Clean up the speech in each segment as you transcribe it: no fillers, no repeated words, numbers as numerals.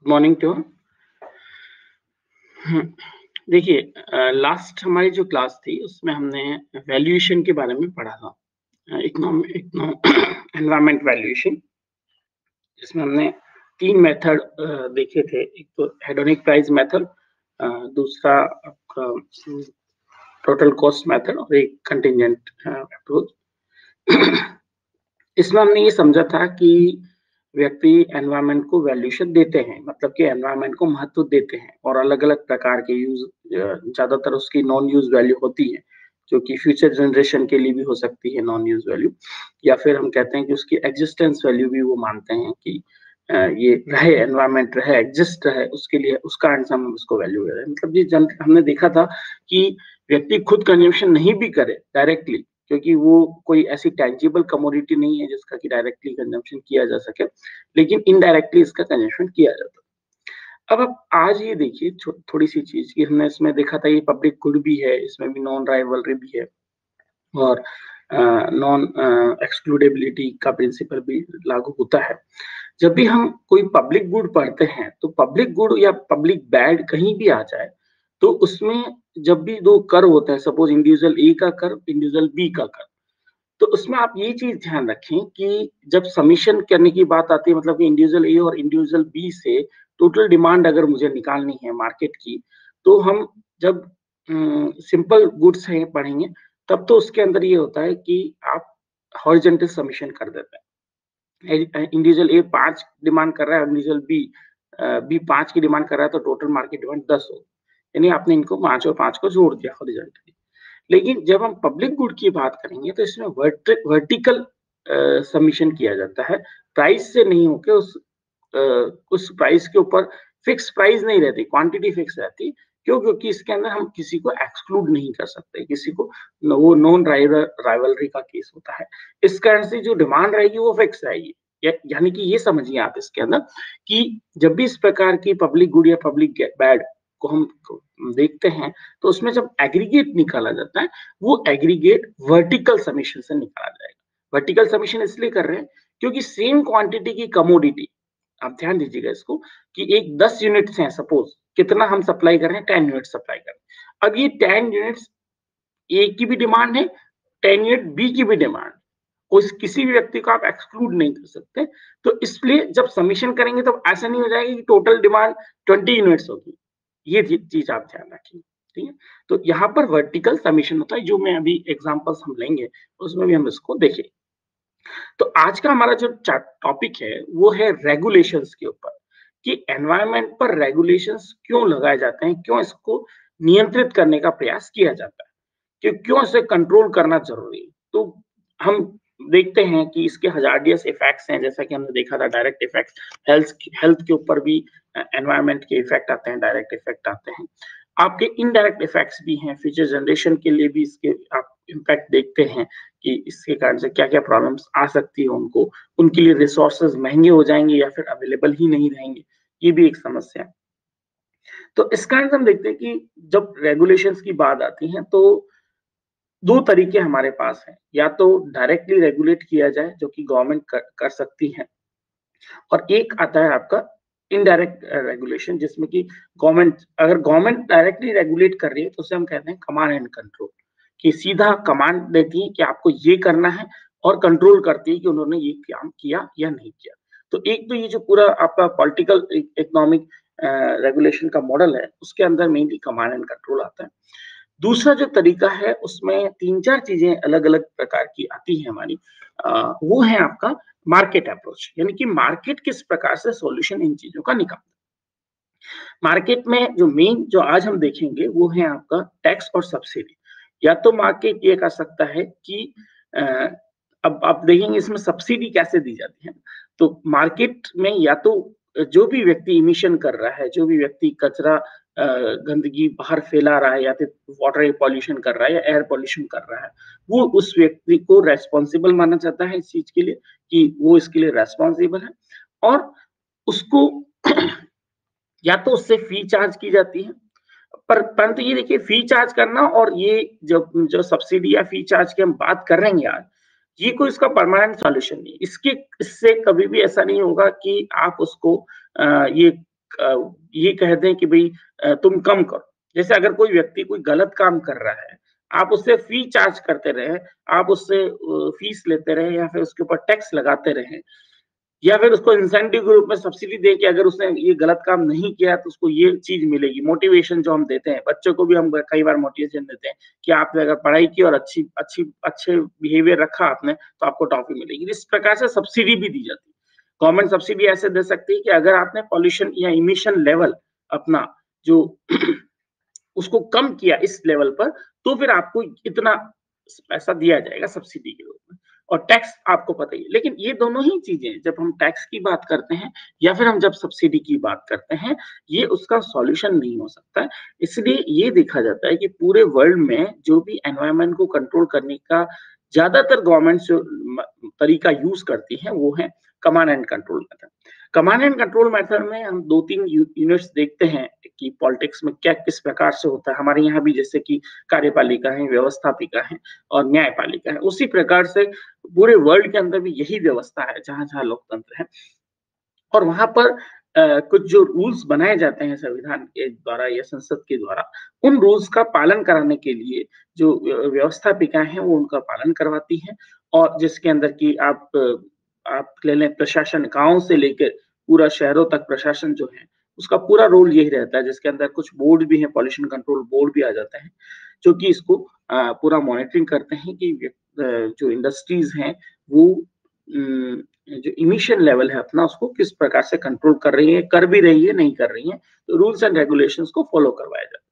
Good morning to. देखिए, last हमारी जो क्लास थी उसमें हमने वैल्यूएशन के बारे में पढ़ा था। एनवायरमेंट वैल्यूएशन, जिसमें हमने 3 मेथड देखे थे। एक तो हेडोनिक प्राइस मेथड, दूसरा आपका टोटल कॉस्ट मेथड और एक कंटिंजेंट अप्रोच। इसमें हमने ये समझा था कि व्यक्ति एनवायरनमेंट को वैल्यूएशन देते हैं, मतलब कि एनवायरनमेंट को महत्व देते हैं और अलग-अलग प्रकार के ज़्यादातर उसकी नॉन यूज़ वैल्यू होती है, जो कि फ्यूचर जनरेशन के लिए भी हो सकती है नॉन यूज़ वैल्यू, या फिर हम कहते हैं कि उसकी एक्जिस्टेंस वैल्यू भी वो मानते हैं कि ये रहे, एनवायरनमेंट रहे, एग्जिस्ट रहे, उसके लिए उसका आंसर हम उसको वैल्यू दे रहे हैं। मतलब ये हमने देखा था कि व्यक्ति खुद कंजम्पशन नहीं भी करे डायरेक्टली, क्योंकि वो कोई ऐसी टैंजिबल कमोडिटी नहीं है जिसका कि डायरेक्टली कंजम्पशन किया जा सके, लेकिन इनडायरेक्टली इसका कंजम्पशन किया जाता है। अब आप आज ये देखिए थोड़ी सी चीज कि हमने इसमें देखा था, ये पब्लिक गुड भी है, इसमें भी नॉन राइवलरी भी है और नॉन एक्सक्लूडेबिलिटी का प्रिंसिपल भी लागू होता है। जब भी हम कोई पब्लिक गुड पढ़ते हैं तो पब्लिक गुड या पब्लिक बैड कहीं भी आ जाए तो उसमें जब भी दो कर होते हैं, सपोज इंडिविजुअल ए का कर, इंडिविजुअल बी का कर, तो उसमें आप ये चीज ध्यान रखें कि जब समीशन करने की बात आती है, मतलब कि इंडिविजुअल ए और इंडिविजुअल बी से टोटल डिमांड अगर मुझे निकालनी है मार्केट की, तो हम जब सिंपल गुड्स हैं पढ़ेंगे, तब तो उसके अंदर ये होता है कि आप हॉरिजॉन्टल समीशन कर देते हैं। इंडिविजुअल ए 5 डिमांड कर रहा है, इंडिविजुअल बी 5 की डिमांड कर रहा है, तो टोटल मार्केट डिमांड 10 हो, यानी आपने इनको 5 और 5 को जोड़ दिया हॉरिजॉन्टली। लेकिन जब हम पब्लिक गुड की बात करेंगे तो इसमें वर्टिकल सबमिशन किया जाता है, प्राइस से नहीं होके उस प्राइस के ऊपर फिक्स प्राइस नहीं रहती, क्वांटिटी फिक्स रहती। क्यों? क्योंकि इसके अंदर हम किसी को एक्सक्लूड नहीं कर सकते, किसी को वो नॉन राइवलरी का केस होता है। इस कारण से जो डिमांड रहेगी वो फिक्स रहेगी। यानी कि ये समझिए आप इसके अंदर कि जब भी इस प्रकार की पब्लिक गुड या पब्लिक बैड को हम देखते हैं, तो उसमें जब एग्रीगेट निकाला जाता है, वो एग्रीगेट वर्टिकल समीशन से निकाला जाएगा। वर्टिकल समीशन इसलिए कर रहे हैं क्योंकि सेम क्वांटिटी की कमोडिटी, आप ध्यान दीजिएगा इसको, कि एक 10 यूनिट्स हैं, सपोज कितना हम सप्लाई कर रहे हैं, 10 यूनिट सप्लाई कर रहे हैं। अब ये 10 यूनिट्स ए की भी डिमांड है, 10 यूनिट बी की भी डिमांड, उस किसी भी व्यक्ति को आप एक्सक्लूड नहीं कर सकते। तो इसलिए जब समीशन करेंगे तो ऐसा नहीं हो जाएगा कि टोटल डिमांड 20 यूनिट्स होगी। ये चीज आप ध्यान रखिए, ठीक है। तो यहाँ पर वर्टिकल समीशन होता है, जो मैं अभी एग्जांपल्स हम लेंगे उसमें भी हम इसको देखेंगे। तो आज का हमारा जो टॉपिक है वो है रेगुलेशंस के ऊपर, कि एनवायरनमेंट पर रेगुलेशंस क्यों लगाए जाते हैं, क्यों इसको नियंत्रित करने का प्रयास किया जाता है, कि क्यों इसे कंट्रोल करना जरूरी है। तो हम देखते हैं कि इसके हजार्डियस इफेक्ट्स हैं, जैसा कि हमने देखा था डायरेक्ट इफेक्ट्स, हेल्थ के ऊपर भी एनवायरनमेंट के इफेक्ट आते हैं, डायरेक्ट इफेक्ट आते हैं। आपके इनडायरेक्ट इफेक्ट्स भी हैं, फ्यूचर जनरेशन के लिए भी इसके आप इम्पैक्ट देखते हैं कि इसके कारण से क्या क्या प्रॉब्लम्स आ सकती है उनको, उनके लिए रिसोर्सेज महंगे हो जाएंगे या फिर अवेलेबल ही नहीं रहेंगे, ये भी एक समस्या है। तो इस कारण से हम देखते हैं कि जब रेगुलेशंस की बात आती है तो 2 तरीके हमारे पास हैं, या तो डायरेक्टली रेगुलेट किया जाए जो कि गवर्नमेंट कर सकती है, और एक आता है आपका इनडायरेक्ट रेगुलेशन, जिसमें कि अगर गवर्नमेंट डायरेक्टली रेगुलेट कर रही है तो उसे हम कहते हैं कमांड एंड कंट्रोल, कि सीधा कमांड देती है कि आपको ये करना है और कंट्रोल करती है कि उन्होंने ये काम किया या नहीं किया। तो एक तो ये जो पूरा आपका पॉलिटिकल इकोनॉमिक रेगुलेशन का मॉडल है, उसके अंदर मेनली कमांड एंड कंट्रोल आता है। दूसरा जो तरीका है उसमें 3-4 चीजें अलग-अलग प्रकार की आती है हमारी, वो है आपका मार्केट अप्रोच, यानी कि मार्केट किस प्रकार से सॉल्यूशन इन चीजों का निकालता है। मार्केट में जो मेन जो आज हम देखेंगे वो है आपका टैक्स और सब्सिडी। या तो मार्केट ये कर सकता है कि अब आप देखेंगे इसमें सब्सिडी कैसे दी जाती है। तो मार्केट में या तो जो भी व्यक्ति इमिशन कर रहा है, जो भी व्यक्ति कचरा गंदगी बाहर फैला रहा है, या फिर वाटर पॉल्यूशन कर रहा है या एयर पॉल्यूशन कर रहा है, वो उस व्यक्ति को रेस्पॉन्सिबल माना जाता है इस चीज के लिए, कि वो इसके लिए रेस्पॉन्सिबल है, और उसको या तो उससे फी चार्ज की जाती है। परंतु ये देखिए, फी चार्ज करना और ये जो सब्सिडी या फी चार्ज की हम बात कर रहे हैं यार, ये कोई इसका परमानेंट सॉल्यूशन नहीं। इससे कभी भी ऐसा नहीं होगा कि आप उसको ये ये कह दें कि भई तुम कम करो। जैसे अगर कोई व्यक्ति कोई गलत काम कर रहा है, आप उससे फ़ी चार्ज करते रहें, आप उससे फ़ीस लेते रहें या फिर उसके ऊपर टैक्स लगाते रहें, या फिर उसको इंसेंटिव के रूप में सब्सिडी दे के अगर उसने ये गलत काम नहीं किया तो उसको ये चीज़ मिलेगी। मोटिवेशन जो हम देते हैं, बच्चों को भी हम कई बार मोटिवेशन देते हैं कि आपने अगर पढ़ाई की और अच्छे बिहेवियर रखा आपने, तो आपको टॉफ़ी मिलेगी। इस प्रकार से सब्सिडी भी दी जाती है। गवर्नमेंट सब्सिडी ऐसे दे सकती है कि अगर आपने पॉल्यूशन या इमिशन लेवल अपना जो उसको कम किया इस लेवल पर, तो फिर आपको इतना पैसा दिया जाएगा सब्सिडी के रूप में। और टैक्स आपको पता ही है। लेकिन ये दोनों ही चीज़ें जब हम टैक्स की बात करते हैं या फिर हम जब सब्सिडी की बात करते हैं, ये उसका सॉल्यूशन नहीं हो सकता है। इसलिए ये देखा जाता है कि पूरे वर्ल्ड में जो भी एनवायरनमेंट को कंट्रोल करने का ज़्यादातर गवर्नमेंट्स जो तरीका यूज़ करती हैं, वो है command and control method. Command and control method में हम 2-3 यूनिट्स देखते हैं कि पॉलिटिक्स में क्या किस प्रकार से होता है। हमारे यहाँ भी जैसे कि कार्यपालिका है, व्यवस्थापिका है और न्यायपालिका है। उसी प्रकार से पूरे वर्ल्ड के अंदर भी यही व्यवस्था है जहाँ-जहाँ लोकतंत्र है। और वहाँ पर कुछ जो रूल्स बनाए जाते हैं संविधान के द्वारा या संसद के द्वारा, उन रूल्स का पालन कराने के लिए जो व्यवस्थापिकाएँ हैं, वो उनका पालन करवाती हैं। और जिसके अंदर कि आप ले लें प्रशासन, गाँव से लेकर पूरा शहरों तक प्रशासन जो है, उसका पूरा रोल यही रहता है, जिसके अंदर कुछ बोर्ड भी हैं, पॉल्यूशन कंट्रोल बोर्ड भी आ जाता है, जो कि इसको पूरा मॉनिटरिंग करते हैं कि जो इंडस्ट्रीज़ हैं, वो जो इमिशन लेवल है अपना उसको किस प्रकार से कंट्रोल कर रही है, कर भी रही है, नहीं कर रही है, तो रूल्स एंड रेगुलेशंस को फॉलो करवाया जाता है।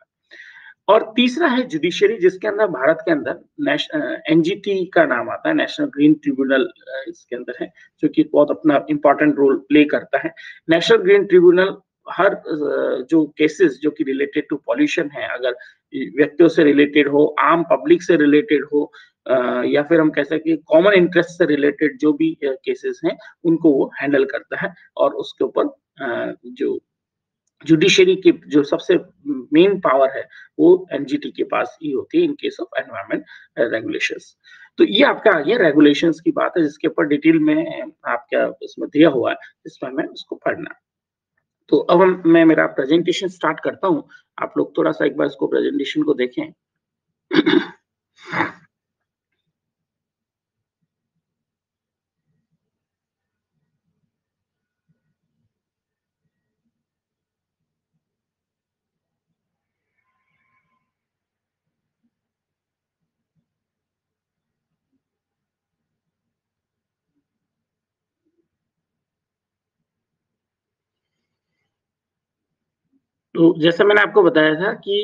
और तीसरा है जुडिशरी, जिसके अंदर भारत के अंदर एनजीटी का नाम आता है, नेशनल ग्रीन ट्रिब्यूनल इसके अंदर है, जो कि बहुत अपना इम्पोर्टेंट रोल प्ले करता है। नेशनल ग्रीन ट्रिब्यूनल हर जो केसेस जो कि रिलेटेड टू पॉल्यूशन है, अगर व्यक्तियों से रिलेटेड हो, आम पब्लिक से रिलेटेड हो, या फिर हम कह सकते हैं कॉमन इंटरेस्ट से रिलेटेड जो भी केसेस हैं, उनको वो हैंडल करता है और उसके ऊपर जो जुडिशरी की जो सबसे मेन पावर है, वो एनजीटी के पास ही होती है in case of environment regulations. तो ये आपका आ गया रेगुलेशंस की बात है, जिसके ऊपर डिटेल में आपका उसमें दिया हुआ है, इसमें हमें उसको पढ़ना। तो अब मैं मेरा प्रेजेंटेशन स्टार्ट करता हूँ। आप लोग थोड़ा-सा एक बार इसको प्रेजेंटेशन को देखें। तो जैसा मैंने आपको बताया था कि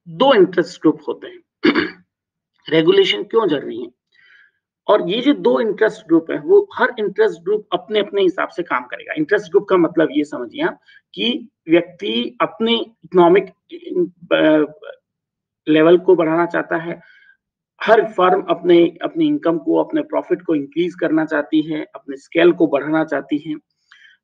2 इंटरेस्ट ग्रुप होते हैं। रेगुलेशन क्यों ज़रूरी है? और ये जो 2 इंटरेस्ट ग्रुप हैं, वो हर इंटरेस्ट ग्रुप अपने-अपने हिसाब से काम करेगा। इंटरेस्ट ग्रुप का मतलब ये समझिए आप कि व्यक्ति अपने इकोनॉमिक लेवल को बढ़ाना चाहता है। हर फर्म अपने अपनी इनकम को, अपने प्रॉफिट को इंक्रीज़ करना चाहती है, अपने स्केल को बढ़ाना चाहती है।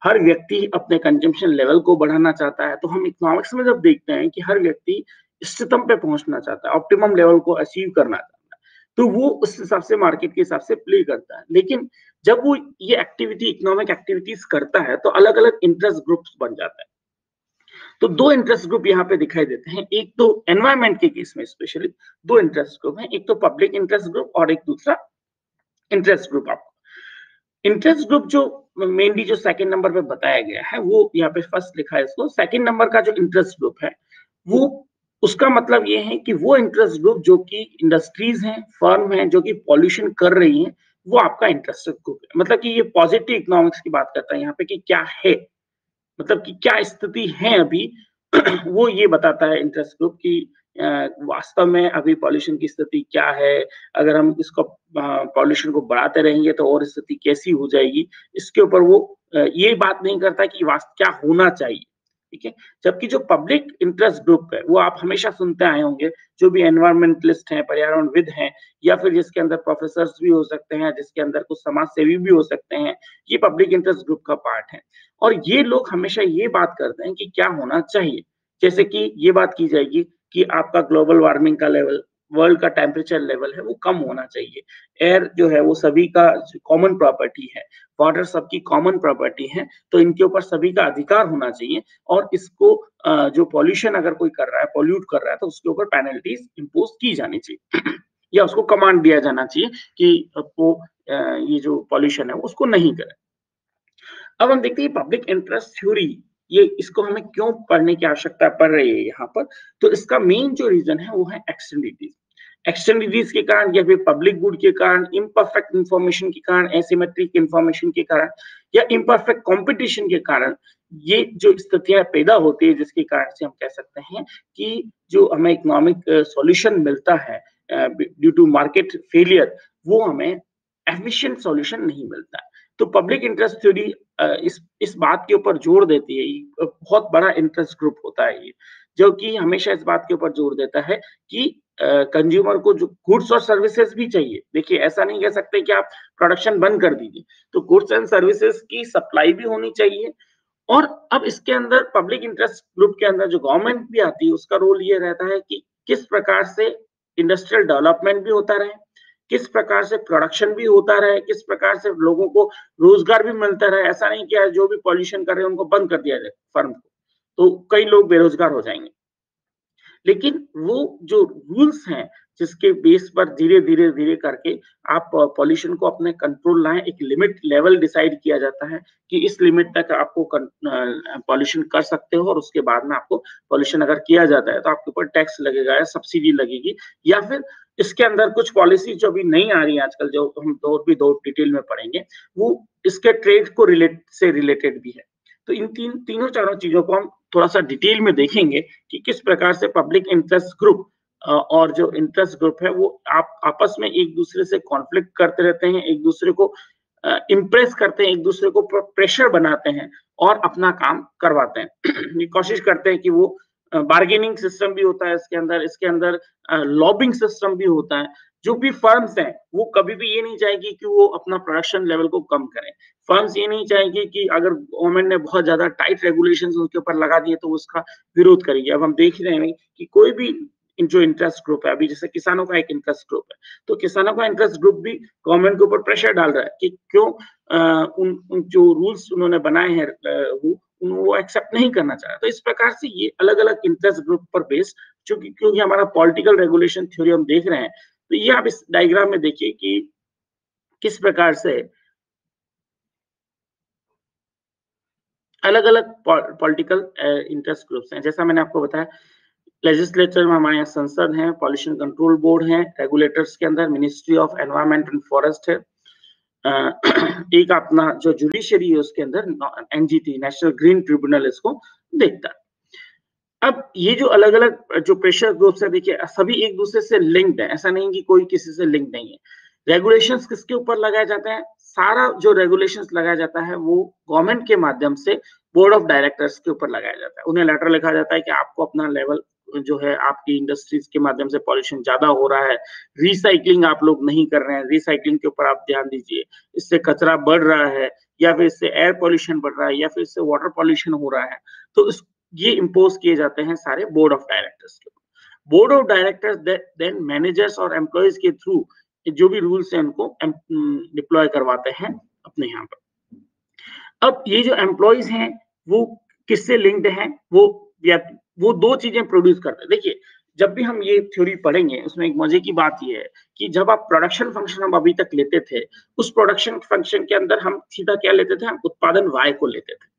हर व्यक्ति अपने कंजम्पशन लेवल को बढ़ाना चाहता है। तो हम इकोनॉमिक्स में जब देखते हैं कि हर व्यक्ति इष्टतम पे पहुँचना चाहता है, ऑप्टिमम लेवल को अचीव करना चाहता है, तो वो उस हिसाब से मार्केट के हिसाब से प्ले करता है। लेकिन जब वो ये एक्टिविटी इकोनॉमिक एक्टिविटीज़ करता है, तो अलग-अलग इंटरेस्ट ग्रुप्स बन जाता है। तो 2 इंटरेस्ट ग्रुप यहाँ पे दिखाई देते हैं। एक तो एनवायरनमेंट के केस में स्पेशली 2 इंटरेस्ट ग्रुप हैं। एक तो पब्लिक इंटरेस्ट ग्रुप और एक दूसरा इंटरेस्ट ग्रुप आपको। इंटरेस्ट ग्रुप जो मेनली जो सेकंड नंबर पे बताया गया है, वो यहाँ पे फर्स्ट लिखा है इसको। सेकंड नंबर का जो इंटरेस्ट ग्रुप है, वो उसका मतलब ये है कि वो इंटरेस्ट ग्रुप जो कि इंडस्ट्रीज़ हैं, फर्म हैं, जो कि पॉल्यूशन कर रही हैं, वो आपका इंटरेस्ट ग्रुप है। मतलब कि ये पॉजिटिव इकोनॉमिक्स की बात करता है यहाँ पे कि क्या है, मतलब कि क्या स्थिति है अभी। वो ये बताता है इंटरेस्ट ग्रुप कि वास्तव में अभी पॉल्यूशन की स्थिति क्या है, अगर हम इसको पॉल्यूशन को बढ़ाते रहेंगे तो और स्थिति कैसी हो जाएगी, इसके ऊपर वो ये बात नहीं करता कि क्या होना चाहिए, ठीक है। जबकि जो पब्लिक इंटरेस्ट ग्रुप है, वो आप हमेशा सुनते आए होंगे, जो भी एनवायरमेंटलिस्ट हैं, पर्यावरणविद हैं, या फिर जिसके अंदर प्रोफेसर्स भी हो सकते हैं, जिसके अंदर कुछ समाज सेवी भी हो सकते हैं, ये पब्लिक इंटरेस्ट ग्रुप का पार्ट है। और ये लोग हमेशा ये बात करते हैं कि क्या होना चाहिए। जैसे कि ये बात की जाएगी कि आपका ग्लोबल वार्मिंग का लेवल वर्ल्ड का टेम्परेचर लेवल है वो कम होना चाहिए। एयर जो है वो सभी का कॉमन प्रॉपर्टी है, वाटर सबकी कॉमन प्रॉपर्टी है, तो इनके ऊपर सभी का अधिकार होना चाहिए और इसको जो पॉल्यूशन अगर कोई कर रहा है, पॉल्यूट कर रहा है, तो उसके ऊपर पेनल्टीज इम्पोज की जानी चाहिए या उसको कमांड दिया जाना चाहिए कि वो ये जो पॉल्यूशन है उसको नहीं करे। अब हम देखते हैं पब्लिक इंटरेस्ट थ्योरी, ये इसको हमें क्यों पढ़ने की आवश्यकता पड़ रही है यहाँ पर। तो इसका मेन जो रीजन है वो है एक्सटर्नलिटीज। एक्सटर्नलिटीज के कारण या फिर पब्लिक गुड के कारण, इम्परफेक्ट इंफॉर्मेशन के कारण, एसिमेट्रिक इंफॉर्मेशन के कारण या इम्परफेक्ट कंपटीशन के कारण ये जो स्थितियां पैदा होती है, जिसके कारण से हम कह सकते हैं कि जो हमें इकोनॉमिक सॉल्यूशन मिलता है ड्यू टू मार्केट फेलियर, वो हमें एफिशिएंट सॉल्यूशन नहीं मिलता है। तो पब्लिक इंटरेस्ट थ्योरी इस बात के ऊपर जोर देती है, बहुत बड़ा इंटरेस्ट ग्रुप होता है ये, जो कि हमेशा इस बात के ऊपर जोर देता है कि कंज्यूमर को जो गुड्स और सर्विसेज भी चाहिए। देखिए, ऐसा नहीं कह सकते कि आप प्रोडक्शन बंद कर दीजिए, तो गुड्स एंड सर्विसेज की सप्लाई भी होनी चाहिए। और अब इसके अंदर पब्लिक इंटरेस्ट ग्रुप के अंदर जो गवर्नमेंट भी आती है, उसका रोल ये रहता है कि किस प्रकार से इंडस्ट्रियल डेवलपमेंट भी होता रहे, किस प्रकार से प्रोडक्शन भी होता रहे, किस प्रकार से लोगों को रोजगार भी मिलता रहे। ऐसा नहीं कि जो भी पॉल्यूशन कर रहे हैं उनको बंद कर दिया जाए फर्म को, तो कई लोग बेरोजगार हो जाएंगे। लेकिन वो जो रूल्स हैं, जिसके बेस पर धीरे धीरे धीरे करके आप पॉल्यूशन को अपने कंट्रोल लाएं, एक लिमिट लेवल डिसाइड किया जाता है कि इस लिमिट तक आपको पॉल्यूशन कर सकते हो, और उसके बाद में आपको पॉल्यूशन अगर किया जाता है तो आपके ऊपर टैक्स लगेगा या सब्सिडी लगेगी, या फिर इसके अंदर कुछ पॉलिसी जो अभी नहीं आ रही है आजकल, जो हम दो डिटेल में पढ़ेंगे, वो इसके ट्रेड को रिलेटेड भी है। तो इन तीनों चारों चीजों को हम थोड़ा सा डिटेल में देखेंगे कि किस प्रकार से पब्लिक इंटरेस्ट ग्रुप और जो इंटरेस्ट ग्रुप है वो आपस में एक दूसरे से कॉन्फ्लिक्ट करते रहते हैं, एक दूसरे को इम्प्रेस करते हैं, एक दूसरे को प्रेशर बनाते हैं और अपना काम करवाते हैं। ये कोशिश करते हैं कि वो बार्गेनिंग सिस्टम भी होता है इसके अंदर लॉबिंग सिस्टम भी होता है। जो भी फर्म्स हैं वो कभी भी ये नहीं चाहेगी कि वो अपना प्रोडक्शन लेवल को कम करें। फर्म्स ये नहीं चाहेगी कि अगर गवर्नमेंट ने बहुत ज्यादा टाइट रेगुलेशंस उनके ऊपर लगा दिए तो उसका विरोध करेगी। अब हम देख रहे हैं कि कोई भी जो इंटरेस्ट ग्रुप है, अभी जैसे किसानों का एक इंटरेस्ट ग्रुप है, तो किसानों का इंटरेस्ट ग्रुप भी गवर्नमेंट के ऊपर प्रेशर डाल रहा है कि क्यों उन जो रूल्स उन्होंने बनाए हैं वो एक्सेप्ट नहीं करना चाह रहा। तो इस प्रकार से ये अलग अलग इंटरेस्ट ग्रुप पर बेस्ड, क्योंकि हमारा पॉलिटिकल रेगुलेशन थ्योरी हम देख रहे हैं, तो ये आप इस डायग्राम में देखिए कि किस प्रकार से अलग अलग पॉलिटिकल इंटरेस्ट ग्रुप्स हैं। जैसा मैंने आपको बताया, लेजिस्लेचर में हमारे यहाँ संसद है, पॉल्यूशन कंट्रोल बोर्ड है, रेगुलेटर्स के अंदर ministry of environment and forest है, एक अपना जो जुडिशरी है उसके अंदर एनजीटी, नेशनल ग्रीन ट्रिब्यूनल, इसको देखता है। अब ये जो अलग अलग जो प्रेशर ग्रुप्स है, देखिए सभी एक दूसरे से लिंक्ड है, ऐसा नहीं कि कोई किसी से लिंक नहीं है। रेगुलेशंस किसके ऊपर लगाए जाते हैं? सारा जो रेगुलेशंस लगाया जाता है वो गवर्नमेंट के माध्यम से बोर्ड ऑफ डायरेक्टर्स के ऊपर लगाया जाता है। उन्हें लेटर लिखा जाता है कि आपको अपना लेवल जो है, आपकी इंडस्ट्रीज के माध्यम से पॉल्यूशन ज्यादा हो रहा है, रिसाइकलिंग आप लोग नहीं कर रहे हैं, रिसाइकलिंग के ऊपर आप ध्यान दीजिए, इससे कचरा बढ़ रहा है, या फिर इससे एयर पॉल्यूशन बढ़ रहा है, या फिर इससे वाटर पॉल्यूशन हो रहा है। तो ये इम्पोज किए जाते हैं सारे बोर्ड ऑफ डायरेक्टर्स के। Board of directors then managers और एम्प्लॉयज के थ्रू जो भी रूल्स हैं उनको डिप्लॉय करवाते हैं अपने यहाँ पर। अब ये जो एम्प्लॉयज हैं वो किससे लिंक्ड हैं? वो दो चीजें प्रोड्यूस करते हैं। देखिए, जब भी हम ये थ्योरी पढ़ेंगे उसमें एक मजे की बात ये है कि जब आप प्रोडक्शन फंक्शन हम अभी तक लेते थे, उस प्रोडक्शन फंक्शन के अंदर हम सीधा क्या लेते थे? हम उत्पादन वाय को लेते थे।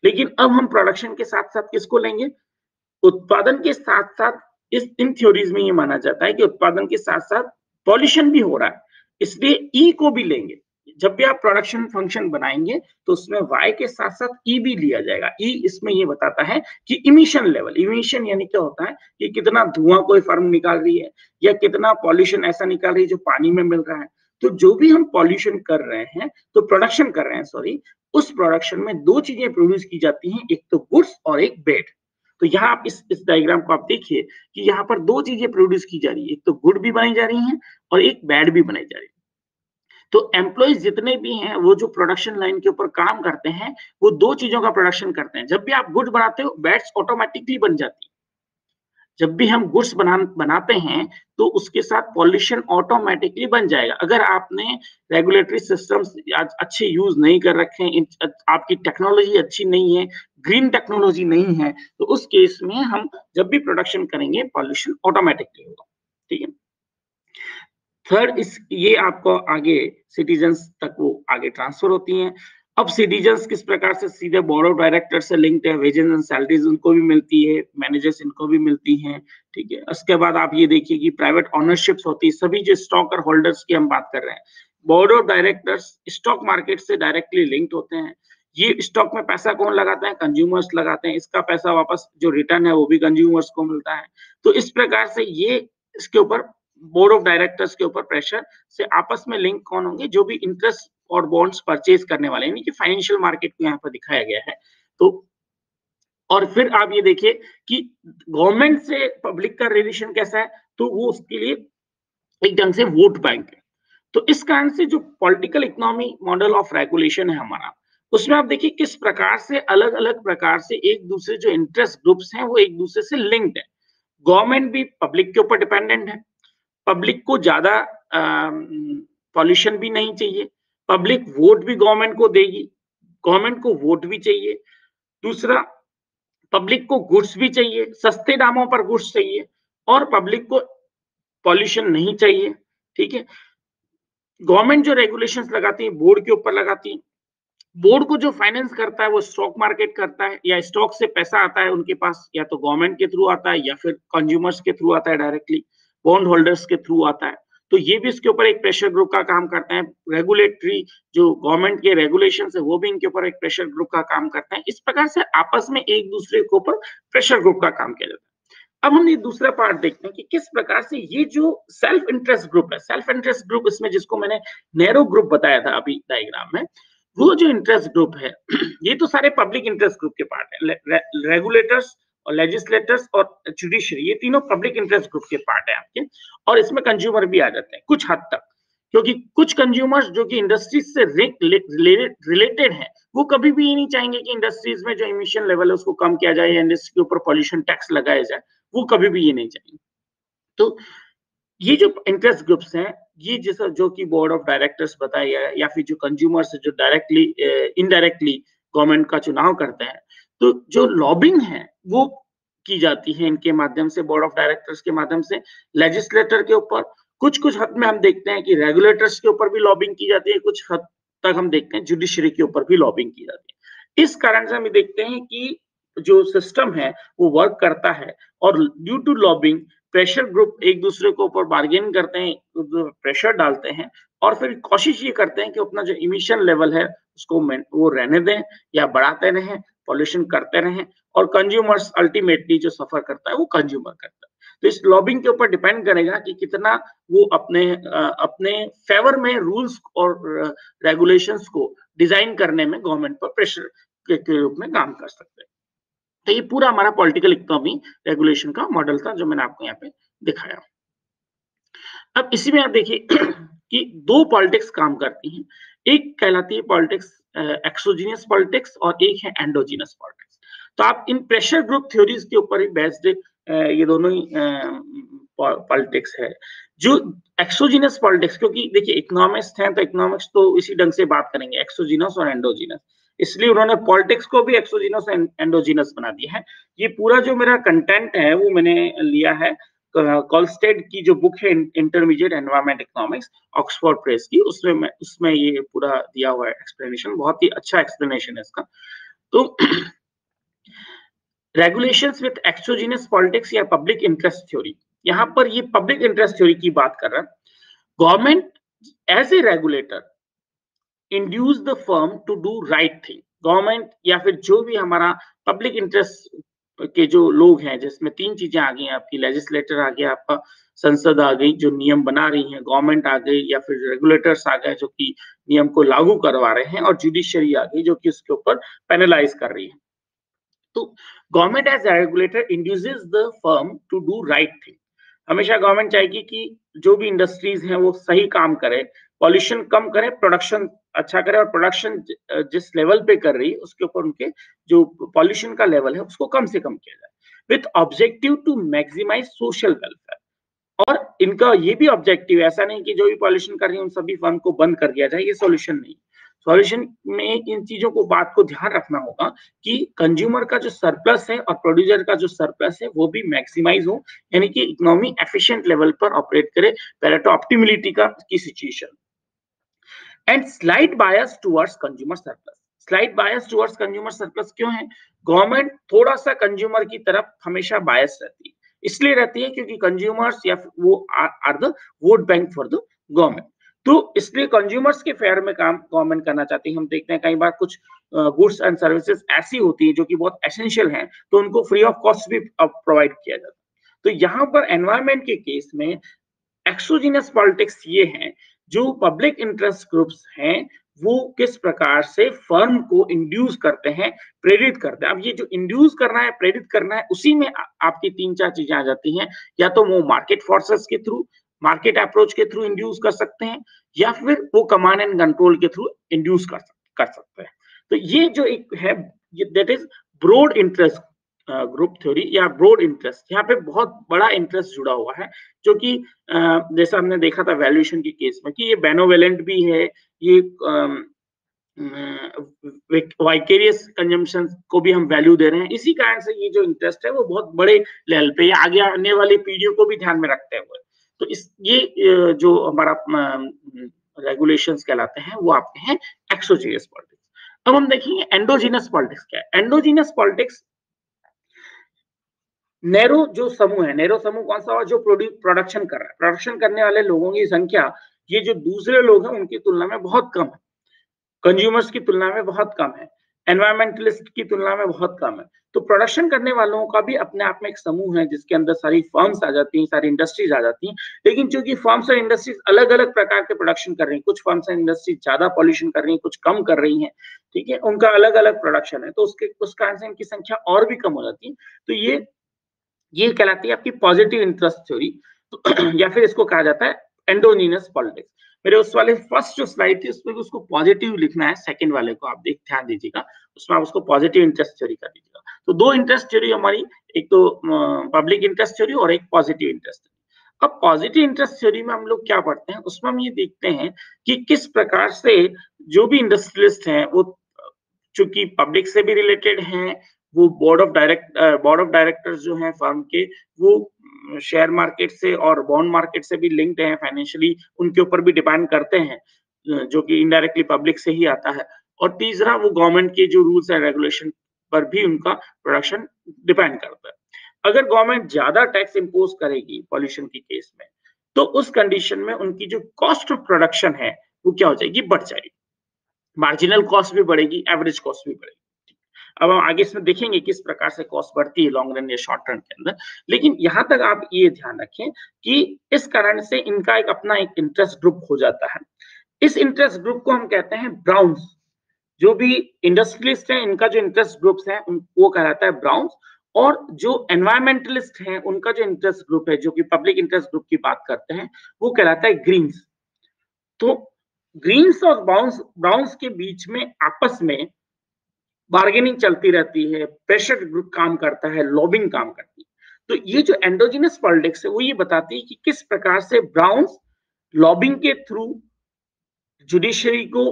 लेकिन अब हम प्रोडक्शन के साथ साथ किसको लेंगे? उत्पादन के साथ साथ इन थ्योरीज में ये माना जाता है कि उत्पादन के साथ साथ पॉल्यूशन भी हो रहा है, इसलिए ई को भी लेंगे। जब भी आप प्रोडक्शन फंक्शन बनाएंगे तो उसमें वाई के साथ साथ ई भी लिया जाएगा। ई इसमें ये बताता है कि इमिशन लेवल, इमिशन यानी क्या होता है कि कितना धुआं कोई फर्म निकाल रही है या कितना पॉल्यूशन ऐसा निकाल रही है जो पानी में मिल रहा है। तो जो भी हम पॉल्यूशन कर रहे हैं, तो प्रोडक्शन कर रहे हैं, सॉरी, उस प्रोडक्शन में दो चीजें प्रोड्यूस की जाती हैं, एक तो गुड्स और एक बेड। तो यहाँ आप इस डायग्राम को आप देखिए कि यहाँ पर दो चीजें प्रोड्यूस की जा रही है, एक तो गुड भी बनाई जा रही है और एक बैड भी बनाई जा रही है। तो एम्प्लॉइज जितने भी हैं वो जो प्रोडक्शन लाइन के ऊपर काम करते हैं वो दो चीजों का प्रोडक्शन करते हैं। जब भी आप गुड बनाते हो, बैड्स ऑटोमेटिकली बन जाती है। जब भी हम गुड्स बनाते हैं तो उसके साथ पॉल्यूशन ऑटोमेटिकली बन जाएगा। अगर आपने रेगुलेटरी सिस्टम्स अच्छे यूज नहीं कर रखे हैं, आपकी टेक्नोलॉजी अच्छी नहीं है, ग्रीन टेक्नोलॉजी नहीं है, तो उस केस में हम जब भी प्रोडक्शन करेंगे पॉल्यूशन ऑटोमेटिकली होगा। ठीक है। थर्ड, इस ये आपको आगे सिटीजन्स तक वो आगे ट्रांसफर होती हैं। अब सिटीजन्स किस प्रकार से सीधे बोर्ड ऑफ डायरेक्टर से लिंक्ड है, वेजेस एंड सैलरीज उनको भी मिलती है, मैनेजर्स इनको भी मिलती हैं। ठीक है। उसके बाद आप ये देखिए कि प्राइवेट ओनरशिप्स होती है, सभी जो स्टॉक और होल्डर्स की हम बात कर रहे हैं, board of directors stock market से डायरेक्टली लिंक्ड होते हैं। ये स्टॉक में पैसा कौन लगाता है? कंज्यूमर्स लगाते हैं। इसका पैसा वापस जो रिटर्न है वो भी कंज्यूमर्स को मिलता है। तो इस प्रकार से ये इसके ऊपर बोर्ड ऑफ डायरेक्टर्स के ऊपर प्रेशर से आपस में लिंक कौन होंगे? जो भी इंटरेस्ट और बॉन्ड्स परचेज करने वाले, यानी कि फाइनेंशियल मार्केट को यहाँ पर दिखाया गया है। तो और फिर आप ये देखिए कि गवर्नमेंट से पब्लिक का रिलेशन कैसा है, तो वो उसके लिए एक ढंग से वोट बैंक है। तो इस कारण से जो political economy model of regulation है हमारा, उसमें आप देखिए किस प्रकार से अलग अलग प्रकार से एक दूसरे जो इंटरेस्ट ग्रुप्स हैं वो एक दूसरे से लिंक्ड है। गवर्नमेंट भी पब्लिक के ऊपर डिपेंडेंट है, पब्लिक को ज्यादा पॉल्यूशन भी नहीं चाहिए, पब्लिक वोट भी गवर्नमेंट को देगी, गवर्नमेंट को वोट भी चाहिए। दूसरा, पब्लिक को गुड्स भी चाहिए, सस्ते दामों पर गुड्स चाहिए, और पब्लिक को पॉल्यूशन नहीं चाहिए। ठीक है। गवर्नमेंट जो रेगुलेशंस लगाती है बोर्ड के ऊपर लगाती है, बोर्ड को जो फाइनेंस करता है वो स्टॉक मार्केट करता है, या स्टॉक से पैसा आता है उनके पास, या तो गवर्नमेंट के थ्रू आता है या फिर कंज्यूमर्स के थ्रू आता है, डायरेक्टली बॉन्ड होल्डर्स के थ्रू आता है। तो ये भी इसके ऊपर एक प्रेशर ग्रुप का काम करते हैं। रेगुलेटरी जो गवर्नमेंट के रेगुलेशन है वो भी इनके ऊपर एक प्रेशर ग्रुप का काम करते हैं। इस प्रकार से आपस में एक दूसरे के ऊपर प्रेशर ग्रुप का काम किया जाता है। अब हम ये दूसरा पार्ट देखते हैं कि किस प्रकार से ये जो सेल्फ इंटरेस्ट ग्रुप है, सेल्फ इंटरेस्ट ग्रुप, इसमें जिसको मैंने नैरो ग्रुप बताया था अभी डायग्राम में, वो जो इंटरेस्ट ग्रुप है ये तो सारे पब्लिक इंटरेस्ट ग्रुप के पार्ट है। रेगुलेटर्स और लेजिस्लेटर्स और जुडिशरी, ये तीनों पब्लिक इंटरेस्ट ग्रुप के पार्ट है आपके, और इसमें कंज्यूमर भी आ जाते हैं कुछ हद तक, क्योंकि कुछ कंज्यूमर्स जो कि इंडस्ट्रीज से रिलेटेड हैं, वो कभी भी ये नहीं चाहेंगे कि इंडस्ट्रीज में जो इमिशन लेवल है उसको कम किया जाए या इंडस्ट्री के ऊपर पॉल्यूशन टैक्स लगाया जाए, वो कभी भी ये नहीं चाहेंगे। तो ये जो इंटरेस्ट ग्रुप्स हैं, ये जैसा जो कि बोर्ड ऑफ डायरेक्टर्स बताया या फिर जो कंज्यूमर्स जो डायरेक्टली इनडायरेक्टली गवर्नमेंट का चुनाव करते हैं, तो जो लॉबिंग है वो की जाती है इनके माध्यम से, बोर्ड ऑफ डायरेक्टर्स के माध्यम से, लेजिस्लेटर के ऊपर। कुछ कुछ हद में हम देखते हैं कि रेगुलेटर्स के ऊपर भी लॉबिंग की जाती है, कुछ हद तक हम देखते हैं जुडिशरी के ऊपर भी लॉबिंग की जाती है। इस कारण से हम देखते हैं कि जो सिस्टम है वो वर्क करता है, और due to lobbying pressure group एक दूसरे के ऊपर बार्गेन करते हैं, प्रेशर डालते हैं, और फिर कोशिश ये करते हैं कि अपना जो इमिशन लेवल है उसको वो रहने दें या बढ़ाते रहें, पॉल्यूशन करते रहें, और कंज्यूमर्स अल्टीमेटली जो सफर करता है वो कंज्यूमर करता है। तो इस लॉबिंग के ऊपर डिपेंड करेगा कि कितना वो अपने फेवर में रूल्स और रेगुलेशंस को डिजाइन करने में गवर्नमेंट पर प्रेशर के रूप में काम कर सकते हैं। तो ये पूरा हमारा पॉलिटिकल इकोनॉमी रेगुलेशन का मॉडल था जो मैंने आपको यहाँ पे दिखाया। अब इसी में आप देखिए कि दो पॉलिटिक्स काम करती हैं, एक कहलाती है पॉलिटिक्स एक्सोजीनियस पॉलिटिक्स, और एक है एंडोजीनस पॉलिटिक्स। तो आप इन प्रेशर ग्रुप थ्योरीज के ऊपर ही बेस्ड ये दोनों ही पॉलिटिक्स है। जो एक्सोजीनस पॉलिटिक्स, क्योंकि देखिए इकोनॉमिस्ट हैं तो इकोनॉमिक्स तो इसी ढंग से बात करेंगे, एक्सोजीनस और एंडोजीनस, इसलिए उन्होंने पॉलिटिक्स को भी एक्सोजीनस एंड एंडोजीनस बना दिया है। ये पूरा जो मेरा कंटेंट है वो मैंने लिया है कॉलस्टेड की जो बुक है intermediate environment economics, Oxford press की, उसमें ये पूरा दिया हुआ है एक्सप्लेनेशन, बहुत ही अच्छा एक्सप्लेनेशन है इसका। तो रेगुलेशंस विद एक्सोजीनस पॉलिटिक्स या पब्लिक इंटरेस्ट थ्योरी, यहाँ पर ये पब्लिक इंटरेस्ट थ्योरी की बात कर रहा है। Government as a regulator induce the firm to do right thing. Government या फिर जो भी हमारा पब्लिक इंटरेस्ट के जो लोग हैं, जिसमें तीन चीजें आ गई, आपकी लेजिस्लेटर आ गया, आपका संसद आ गई जो नियम बना रही है, गवर्नमेंट आ गई, या फिर रेगुलेटर्स आ गए जो कि नियम को लागू करवा रहे हैं, और जुडिशरी आ गई जो कि उसके ऊपर पेनलाइज कर रही है। तो government as regulator induces the firm to do right thing. हमेशा गवर्नमेंट चाहेगी कि जो भी इंडस्ट्रीज हैं वो सही काम करे, पॉल्यूशन कम करे, प्रोडक्शन अच्छा करे, और प्रोडक्शन जिस लेवल पे कर रही है उसके ऊपर उनके जो पॉल्यूशन का लेवल है उसको कम से कम किया जाए। With objective to maximise social welfare. और इनका ये भी ऑब्जेक्टिव है, ऐसा नहीं कि जो भी पॉल्यूशन कर रही है उन सभी फर्म को बंद कर दिया जाए, ये सॉल्यूशन नहीं। सॉल्यूशन में इन चीजों को बात को ध्यान रखना होगा कि कंज्यूमर का जो सरप्लस है और प्रोड्यूसर का जो सरप्लस है वो भी मैक्सिमाइज हो, यानी कि इकोनॉमी एफिशिएंट लेवल पर ऑपरेट करे, पैरेटो ऑप्टिमिलिटी की situation. And slight bias towards consumer surplus. Slight bias towards consumer surplus क्यों है? गवर्नमेंट थोड़ा सा कंज्यूमर की तरफ हमेशा बायस रहती है, इसलिए रहती है क्योंकि कंज्यूमर्स या वो are the vote bank for the government. तो इसलिए कंज्यूमर्स के फेयर में काम गवर्नमेंट करना चाहती है। हम देखते हैं कई बार कुछ गुड्स एंड सर्विसेज ऐसी होती है जो कि बहुत एसेंशियल हैं, तो उनको फ्री ऑफ कॉस्ट भी प्रोवाइड किया जाता है। तो यहाँ पर एनवायरमेंट के केस में एक्सोजीनस पॉलिटिक्स ये है, जो पब्लिक इंटरेस्ट ग्रुप्स हैं वो किस प्रकार से फर्म को इंड्यूस करते हैं, प्रेरित करते हैं। अब ये जो इंड्यूस करना है, प्रेरित करना है, उसी में आपकी 3-4 चीजें आ जाती हैं। या तो वो मार्केट फोर्सेस के थ्रू, मार्केट अप्रोच के थ्रू इंड्यूस कर सकते हैं, या फिर वो कमांड एंड कंट्रोल के थ्रू इंड्यूस कर सकते हैं। तो ये जो एक है, that is broad interest group theory या ब्रॉड इंटरेस्ट। यहाँ पे बहुत बड़ा इंटरेस्ट जुड़ा हुआ है, जो कि जैसा हमने देखा था वैल्यूएशन के केस में कि ये बेनोवेलेंट भी है, ये वाइकेरियस कंजम्पशन को भी हम वैल्यू दे रहे हैं। इसी कारण से ये जो इंटरेस्ट है वो बहुत बड़े लेवल पे आगे आने वाली पीढ़ियों को भी ध्यान में रखते हुए, तो ये जो हमारा रेगुलेशंस कहलाते हैं वो आपके हैं एक्सोजीनियस पॉलिटिक्स। अब हम देखेंगे एंडोजीनस पॉलिटिक्स क्या है। एंडोजीनस पॉलिटिक्स नैरो जो समूह है, नैरो समूह कौन सा हुआ? जो प्रोडक्शन कर रहा है, प्रोडक्शन करने वाले लोगों की संख्या ये जो दूसरे लोग हैं उनकी तुलना में बहुत कम है, कंज्यूमर्स की तुलना में बहुत कम है, एनवायरमेंटलिस्ट की तुलना में बहुत कम है। तो प्रोडक्शन करने वालों का भी अपने आप में एक समूह है जिसके अंदर सारी फर्म्स आ जाती हैं, सारी इंडस्ट्रीज आ जाती हैं। लेकिन चूंकि फर्म्स और इंडस्ट्रीज अलग अलग प्रकार के प्रोडक्शन कर रही हैं, कुछ फर्म्स और इंडस्ट्रीज ज्यादा पॉल्यूशन कर रही हैं, कुछ कम कर रही हैं, ठीक है, उनका अलग अलग प्रोडक्शन है, तो उस कारण से इनकी संख्या और भी कम हो जाती है। तो ये कहलाती है आपकी पॉजिटिव इंटरेस्ट थ्योरी, या फिर इसको कहा जाता है एंडोजीनस पॉलिटिक्स। मेरे उस वाले फर्स्ट जो स्लाइड थी उसमें उसको पॉजिटिव लिखना है, सेकंड वाले को आप ध्यान दीजिएगा, उसमें आप उसको पॉजिटिव इंटरेस्ट थ्योरी कर दीजिएगा। तो दो इंटरेस्ट थ्योरी हमारी, एक तो पब्लिक इंटरेस्ट थ्योरी और एक पॉजिटिव इंटरेस्ट। अब पॉजिटिव इंटरेस्ट थ्योरी में हम लोग क्या पढ़ते हैं, उसमें हम ये देखते हैं कि किस प्रकार से जो भी इंडस्ट्रियलिस्ट हैं वो चूंकि पब्लिक से भी रिलेटेड हैं, वो बोर्ड ऑफ डायरेक्टर्स जो हैं फर्म के, वो शेयर मार्केट से और बॉन्ड मार्केट से भी लिंक्ड हैं, फाइनेंशियली उनके ऊपर भी डिपेंड करते हैं, जो कि इनडायरेक्टली पब्लिक से ही आता है। और तीसरा, वो गवर्नमेंट के जो रूल्स एंड रेगुलेशन पर भी उनका प्रोडक्शन डिपेंड करता है। अगर गवर्नमेंट ज्यादा टैक्स इंपोज करेगी पॉल्यूशन के केस में, तो उस कंडीशन में उनकी जो कॉस्ट ऑफ प्रोडक्शन है वो क्या हो जाएगी? बढ़ जाएगी, मार्जिनल कॉस्ट भी बढ़ेगी, एवरेज कॉस्ट भी बढ़ेगी। अब हम आगे इसमें देखेंगे किस प्रकार से कॉस्ट बढ़ती है लॉन्ग रन या शॉर्ट रन के अंदर। लेकिन यहां तक आप ये ध्यान रखें कि इस कारण से इनका एक अपना एक इंटरेस्ट ग्रुप हो जाता है। इस इंटरेस्ट ग्रुप को हम कहते हैं ब्राउन्स। जो भी इंडस्ट्रियलिस्ट हैं इनका जो इंटरेस्ट ग्रुप्स है वो कहलाता है ब्राउन्स, और जो एनवायरमेंटलिस्ट हैं उनका जो इंटरेस्ट ग्रुप है, जो कि पब्लिक इंटरेस्ट ग्रुप की बात करते हैं, वो कहलाता है ग्रीन्स। तो ग्रीन्स और ब्राउन्स के बीच में आपस में बार्गेनिंग चलती रहती है, प्रेशर ग्रुप काम करता है, लॉबिंग काम करती है। तो ये जो एंडोजिनस पॉलिटिक्स है वो ये बताती है कि किस प्रकार से ब्राउन्स लॉबिंग के थ्रू जुडिशरी को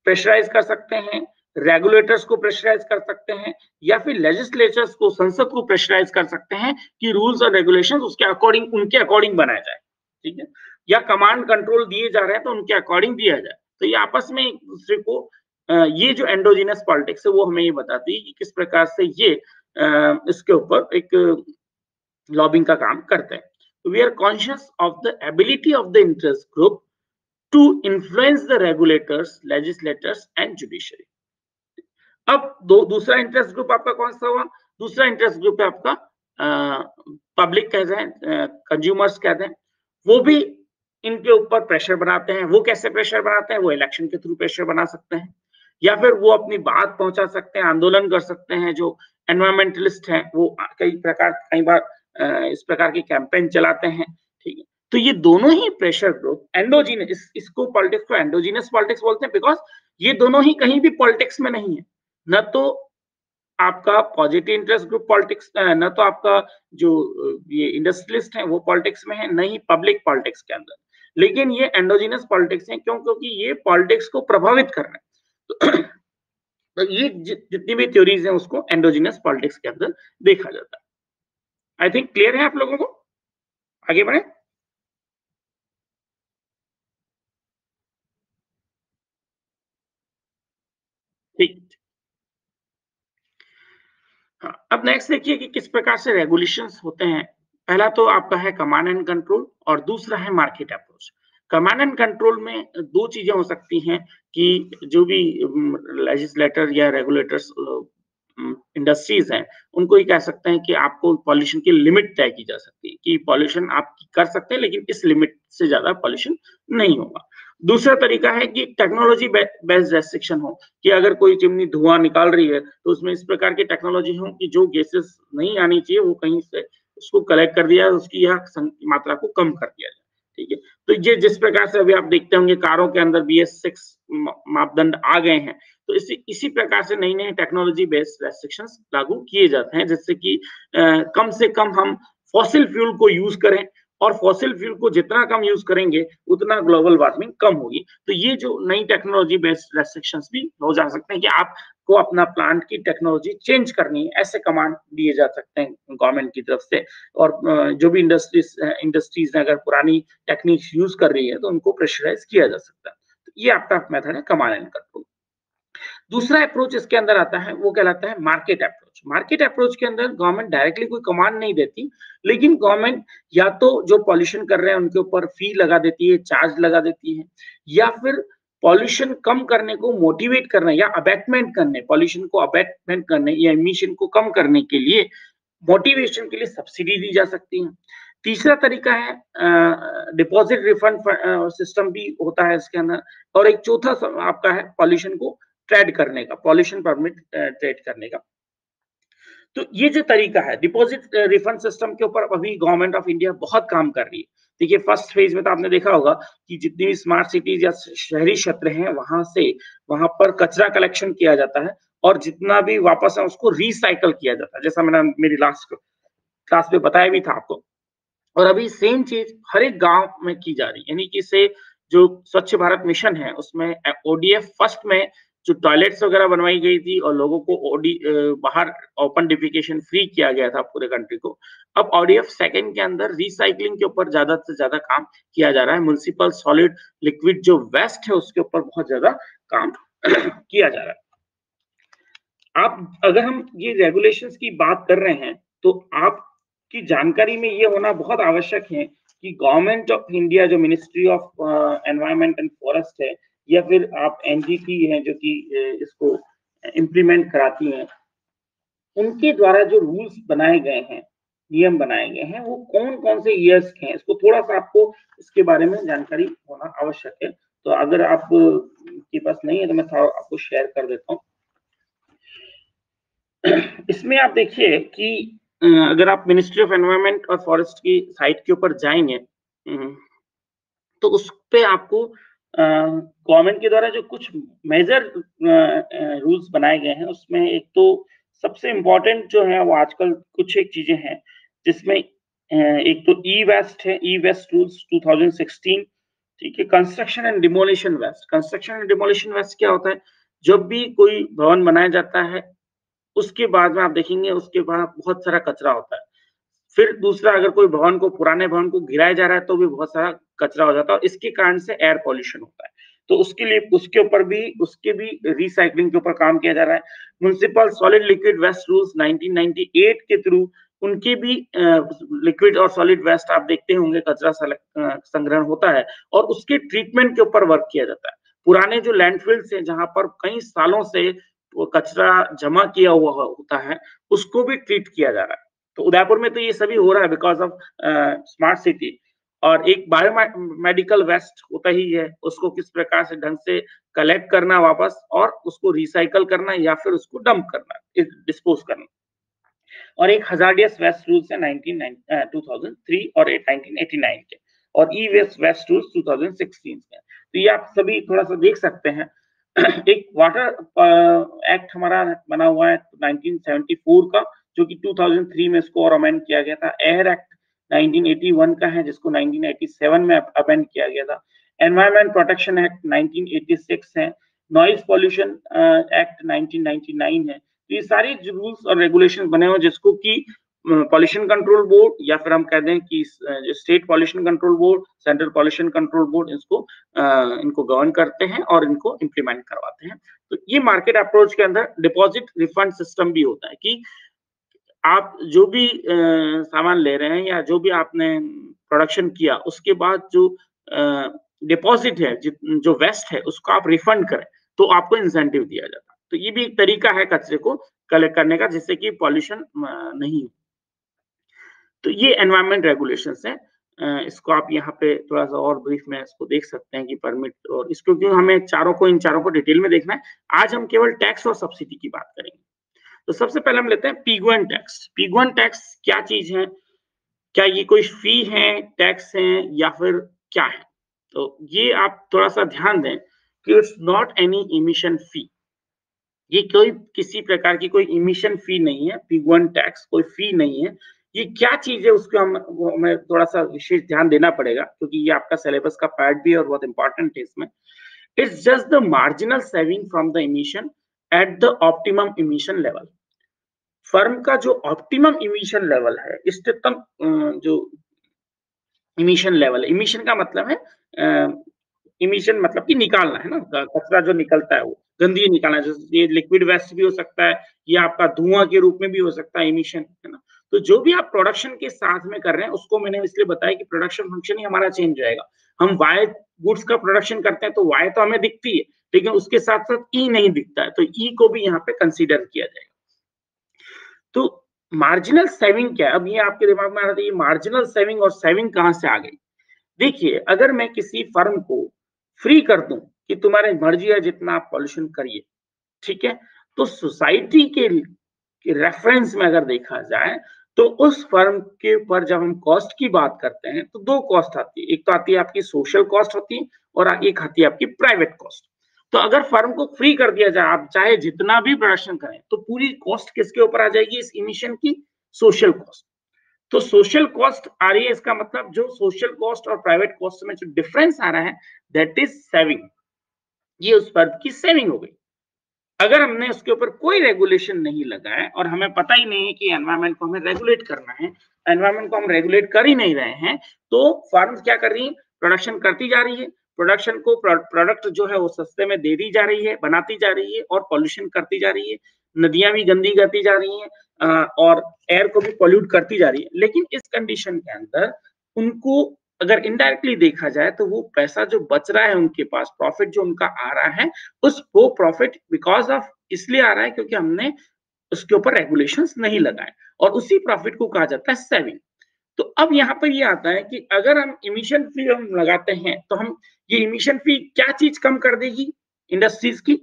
प्रेशराइज कर सकते हैं, रेगुलेटर्स को प्रेशराइज कर सकते हैं, या फिर लेजिस्लेचर्स को, संसद को प्रेशराइज कर सकते हैं कि रूल्स और रेगुलेशंस उसके अकॉर्डिंग, उनके अकॉर्डिंग बनाया जाए, ठीक है, या कमांड कंट्रोल दिए जा रहे हैं तो उनके अकॉर्डिंग दिया जाए। तो ये आपस में एक दूसरे को, ये जो एंडोजिनस पॉलिटिक्स है वो हमें ये बताती है कि किस प्रकार से ये इसके ऊपर एक लॉबिंग का काम करते हैं। We are conscious of the ability of the interest group to influence the regulators, legislators and judiciary. अब दूसरा इंटरेस्ट ग्रुप आपका कौन सा हुआ? दूसरा इंटरेस्ट ग्रुप है आपका पब्लिक कहते हैं, कंज्यूमर्स कहते हैं। वो भी इनके ऊपर प्रेशर बनाते हैं। वो कैसे प्रेशर बनाते हैं? वो इलेक्शन के थ्रू प्रेशर बना सकते हैं, या फिर वो अपनी बात पहुंचा सकते हैं, आंदोलन कर सकते हैं। जो एनवायरमेंटलिस्ट हैं वो कई बार इस प्रकार की कैंपेन चलाते हैं, ठीक है। तो ये दोनों ही प्रेशर ग्रुप एंडोजीनस, इसको पॉलिटिक्स को एंडोजीनस पॉलिटिक्स बोलते हैं, बिकॉज ये दोनों ही कहीं भी पॉलिटिक्स में नहीं है। न तो आपका पॉजिटिव इंटरेस्ट ग्रुप पॉलिटिक्स, न तो आपका जो ये इंडस्ट्रियलिस्ट है वो पॉलिटिक्स में है, न ही पब्लिक पॉलिटिक्स के अंदर, लेकिन ये एंडोजिनस पॉलिटिक्स है। क्यों? क्योंकि ये पॉलिटिक्स को प्रभावित कर रहे हैं। तो ये जितनी भी थ्योरीज हैं उसको एंडोजिनस पॉलिटिक्स के अंदर देखा जाता है। आई थिंक क्लियर है आप लोगों को? आगे बढ़े। ठीक। हाँ, अब नेक्स्ट देखिए कि किस प्रकार से रेगुलेशंस होते हैं। पहला तो आपका है कमांड एंड कंट्रोल और दूसरा है market approach. Command and control में 2 चीज़ें हो सकती हैं कि जो भी लेजिस्लेटर या रेगुलेटर्स इंडस्ट्रीज हैं, उनको ये कह सकते हैं कि आपको पॉल्यूशन की लिमिट तय की जा सकती है कि पॉल्यूशन आप कर सकते हैं लेकिन इस लिमिट से ज़्यादा पॉल्यूशन नहीं होगा। दूसरा तरीका है कि टेक्नोलॉजी बेस्ड रेस्ट्रिक्शन हो कि अगर कोई चिमनी धुआं निकाल रही है तो उसमें इस प्रकार की टेक्नोलॉजी हो कि जो गैसेस नहीं आनी चाहिए वो कहीं से उसको कलेक्ट कर दिया, उसकी यह मात्रा को कम कर दिया जाए। ठीक है, तो ये जिस प्रकार से अभी आप देखते होंगे कारों के अंदर BS6 मापदंड आ गए हैं, तो इसी प्रकार से नई नई टेक्नोलॉजी बेस्ड रेस्ट्रिक्शंस लागू किए जाते हैं जिससे कि कम से कम हम फॉसिल फ्यूल को यूज करें, और फॉसिल फ्यूल को जितना कम यूज करेंगे उतना ग्लोबल वार्मिंग कम होगी। तो ये जो नई टेक्नोलॉजी बेस्ड रेस्ट्रिक्शंस भी हो जा सकते हैं कि आपको अपना प्लांट की टेक्नोलॉजी चेंज करनी है, ऐसे कमांड दिए जा सकते हैं गवर्नमेंट की तरफ से। और जो भी इंडस्ट्रीज अगर पुरानी टेक्निक्स यूज कर रही है तो उनको प्रेशराइज किया जा सकता है। तो ये आपका मेथड है कमांड एंड कंट्रोल। दूसरा अप्रोच इसके अंदर आता है वो कहलाता है मार्केट अप्रोच। मार्केट अप्रोच के अंदर गवर्नमेंट डायरेक्टली कोई कमांड नहीं देती, लेकिन गवर्नमेंट या तो जो पॉल्यूशन कर रहे हैं उनके ऊपर फी लगा देती है, चार्ज लगा देती है, या फिर पॉल्यूशन कम करने को मोटिवेट करने या अबैटमेंट करने, पॉल्यूशन को अबैटमेंट करने या इमिशन को कम करने के लिए मोटिवेशन के लिए सब्सिडी दी जा सकती है। तीसरा तरीका है डिपॉजिट रिफंड सिस्टम भी होता है इसके अंदर। और एक चौथा आपका है पॉल्यूशन को ट्रेड करने का, पॉल्यूशन परमिट ट्रेड करने का। तो ये जो तरीका है डिपॉजिट रिफंड सिस्टम के ऊपर अभी गवर्नमेंट ऑफ इंडिया बहुत काम कर रही है। देखिए फर्स्ट फेज में तो आपने देखा होगा कि जितनी भी स्मार्ट सिटीज या शहरी क्षेत्र हैं वहां पर कचरा कलेक्शन किया जाता है और जितना भी वापस है उसको रिसाइकल किया जाता है, जैसा मैंने मेरी लास्ट क्लास में बताया भी था आपको। और अभी सेम चीज हर एक गांव में की जा रही है, यानी कि इससे जो स्वच्छ भारत मिशन है उसमें ODF फर्स्ट में जो टॉयलेट्स वगैरह बनवाई गई थी और लोगों को बाहर ओपन डिफिकेशन फ्री किया गया था पूरे कंट्री को। अब ODF सेकंड के अंदर रिसाइकलिंग के ऊपर ज्यादा से ज्यादा काम किया जा रहा है। म्युनिसिपल सॉलिड लिक्विड जो वेस्ट है उसके ऊपर बहुत ज्यादा काम किया जा रहा है। आप अगर हम ये रेगुलेशंस की बात कर रहे हैं तो आपकी जानकारी में ये होना बहुत आवश्यक है कि गवर्नमेंट ऑफ इंडिया जो ministry of environment and forest है या फिर आप NGT है जो कि इसको इम्प्लीमेंट कराती हैं, उनके द्वारा जो रूल्स बनाए गए हैं, नियम बनाए गए हैं, वो कौन कौन से ईयर्स के हैं, इसको थोड़ा सा आपको इसके बारे में जानकारी होना आवश्यक है। तो अगर आप के पास नहीं है तो मैं थोड़ा आपको शेयर कर देता हूँ। इसमें आप देखिए कि अगर आप मिनिस्ट्री ऑफ एनवायरनमेंट और फॉरेस्ट की साइट के ऊपर जाएंगे तो उस पे आपको गवर्नमेंट के द्वारा जो कुछ मेजर रूल्स बनाए गए हैं उसमें एक तो सबसे इम्पोर्टेंट जो है वो आजकल कुछ एक चीजें हैं जिसमें एक तो ई वेस्ट है, ई वेस्ट रूल्स 2016। ठीक है, construction and demolition waste. Construction and demolition waste क्या होता है? जब भी कोई भवन बनाया जाता है उसके बाद में आप देखेंगे उसके बाद बहुत सारा कचरा होता है। फिर दूसरा अगर कोई भवन को, पुराने भवन को गिराया जा रहा है तो भी बहुत सारा कचरा हो जाता है और इसके कारण से एयर पॉल्यूशन होता है। तो उसके लिए उसके भी रिसाइकलिंग के ऊपर काम किया जा रहा है। Municipal solid liquid waste rules 1998 के थ्रू उनके भी लिक्विड और सॉलिड वेस्ट आप देखते होंगे कचरा संग्रहण होता है और उसके ट्रीटमेंट के ऊपर वर्क किया जाता है। पुराने जो लैंडफिल्स हैं जहां पर कई सालों से वो कचरा जमा किया हुआ होता है उसको भी ट्रीट किया जा रहा है। तो उदयपुर में तो ये सभी हो रहा है बिकॉज ऑफ स्मार्ट सिटी। और एक बायोमेडिकल वेस्ट होता ही है, उसको किस प्रकार से ढंग से कलेक्ट करना वापस और उसको रिसाइकल करना या फिर उसको डंप करना, डिस्पोज करना। और एक हजार्डियस वेस्ट रूल्स है 2003 और 1989 के, और ई वेस्ट वेस्ट रूल्स 2016 के। तो ये आप सभी थोड़ा सा देख सकते हैं। एक वाटर एक्ट हमारा बना हुआ है 1974 का, जो कि 2003 में इसको और अमेंड किया गया था। एयर एक्ट 1981 का है, जिसको 1987 में अमेंड किया गया था। एनवायरमेंट प्रोटेक्शन एक्ट 1986 है। नॉइज पॉल्यूशन एक्ट 1999 है। तो ये सारे रूल्स और रेगुलेशन बने हुए जिसको कि पॉल्यूशन कंट्रोल बोर्ड, या फिर हम कह दें कि state pollution control board, central pollution control board इनको गवर्न करते हैं और इनको इम्प्लीमेंट करवाते हैं। तो ये मार्केट अप्रोच के अंदर डिपॉजिट रिफंड सिस्टम भी होता है कि आप जो भी सामान ले रहे हैं या जो भी आपने प्रोडक्शन किया, उसके बाद जो डिपॉजिट है, जो वेस्ट है, उसको आप रिफंड करें तो आपको इंसेंटिव दिया जाता है। तो ये भी एक तरीका है कचरे को कलेक्ट करने का, जिससे कि पॉल्यूशन नहीं। तो ये एनवायरमेंट रेगुलेशंस हैं। इसको आप यहाँ पे थोड़ा सा और ब्रीफ में इसको देख सकते हैं कि परमिट, और इसको क्यों हमें इन चारों को डिटेल में देखना है। आज हम केवल टैक्स और सब्सिडी की बात करेंगे। तो सबसे पहले हम लेते हैं पिगुएन टैक्स। पिगुएन टैक्स क्या चीज है? क्या ये कोई फी है, टैक्स है, या फिर क्या है? तो ये आप थोड़ा सा ध्यान दें कि इट्स नॉट एनी इमिशन फी। ये कोई किसी प्रकार की कोई इमिशन फी नहीं है। पिगुएन टैक्स कोई फी नहीं है। ये क्या चीज है उसको हमें थोड़ा सा विशेष ध्यान देना पड़ेगा, क्योंकि ये आपका सिलेबस का पार्ट भी है और बहुत इंपॉर्टेंट है इसमें। It's just the marginal saving from the emission at the optimum emission level. Firm का जो ऑप्टिमम इमिशन लेवल है, इष्टतम जो इमिशन लेवल, इमिशन का मतलब है इमिशन मतलब कि निकालना है ना, कचरा जो निकलता है वो गंदगी निकालना है। ये लिक्विड वेस्ट भी हो सकता है, ये आपका धुआं के रूप में भी हो सकता है इमिशन, है ना। तो जो भी आप प्रोडक्शन के साथ में कर रहे हैं, उसको मैंने इसलिए बताया कि प्रोडक्शन फंक्शन ही हमारा चेंज रहेगा। हम वाई गुड्स का प्रोडक्शन करते हैं तो वाई तो हमें दिखती है, लेकिन उसके साथ साथ ई नहीं दिखता है, तो ई को भी यहाँ पे कंसिडर किया जाएगा। तो मार्जिनल सेविंग क्या है? अब ये आपके दिमाग में आ रहा था, ये मार्जिनल सेविंग और सेविंग कहां से आ गई? देखिए, अगर मैं किसी फर्म को फ्री कर दूं कि तुम्हारी मर्जी है जितना आप पॉल्यूशन करिए, ठीक है, तो सोसाइटी के रेफरेंस में अगर देखा जाए तो उस फर्म के ऊपर जब हम कॉस्ट की बात करते हैं तो दो कॉस्ट आती है। एक तो आती है आपकी सोशल कॉस्ट होती है, और एक आती है आपकी प्राइवेट कॉस्ट। तो अगर फर्म को फ्री कर दिया जाए, आप चाहे जितना भी प्रोडक्शन करें, तो पूरी कॉस्ट किसके ऊपर आ जाएगी? इस इमिशन की सोशल कॉस्ट। तो सोशल कॉस्ट आ रही है, इसका मतलब जो सोशल कॉस्ट और प्राइवेट कॉस्ट में जो डिफरेंस आ रहा है, दैट इज सेविंग। ये उस फर्म की सेविंग हो गई। अगर हमने उसके ऊपर कोई रेगुलेशन नहीं लगाए और हमें पता ही नहीं है कि एनवायरमेंट को हमें रेगुलेट करना है, एनवायरमेंट को हम रेगुलेट कर ही नहीं रहे हैं, तो फर्म क्या कर रही है? प्रोडक्शन करती जा रही है, प्रोडक्शन को प्रोडक्ट जो है वो सस्ते में दे दी जा रही है, बनाती जा रही है और पॉल्यूशन करती जा रही है। नदियां भी गंदी करती जा रही हैं और एयर को भी पॉल्यूट करती जा रही है। लेकिन इस कंडीशन के अंदर उनको अगर इनडायरेक्टली देखा जाए तो वो पैसा जो बच रहा है उनके पास, प्रॉफिट जो उनका आ रहा है, उस वो प्रॉफिट बिकॉज ऑफ इसलिए आ रहा है क्योंकि हमने उसके ऊपर रेगुलेशंस नहीं लगाए, और उसी प्रॉफिट को कहा जाता है सेविंग। तो अब यहाँ पर ये आता है कि अगर हम इमिशन फी हम लगाते हैं तो हम ये इमिशन फी क्या चीज कम कर देगी? इंडस्ट्रीज की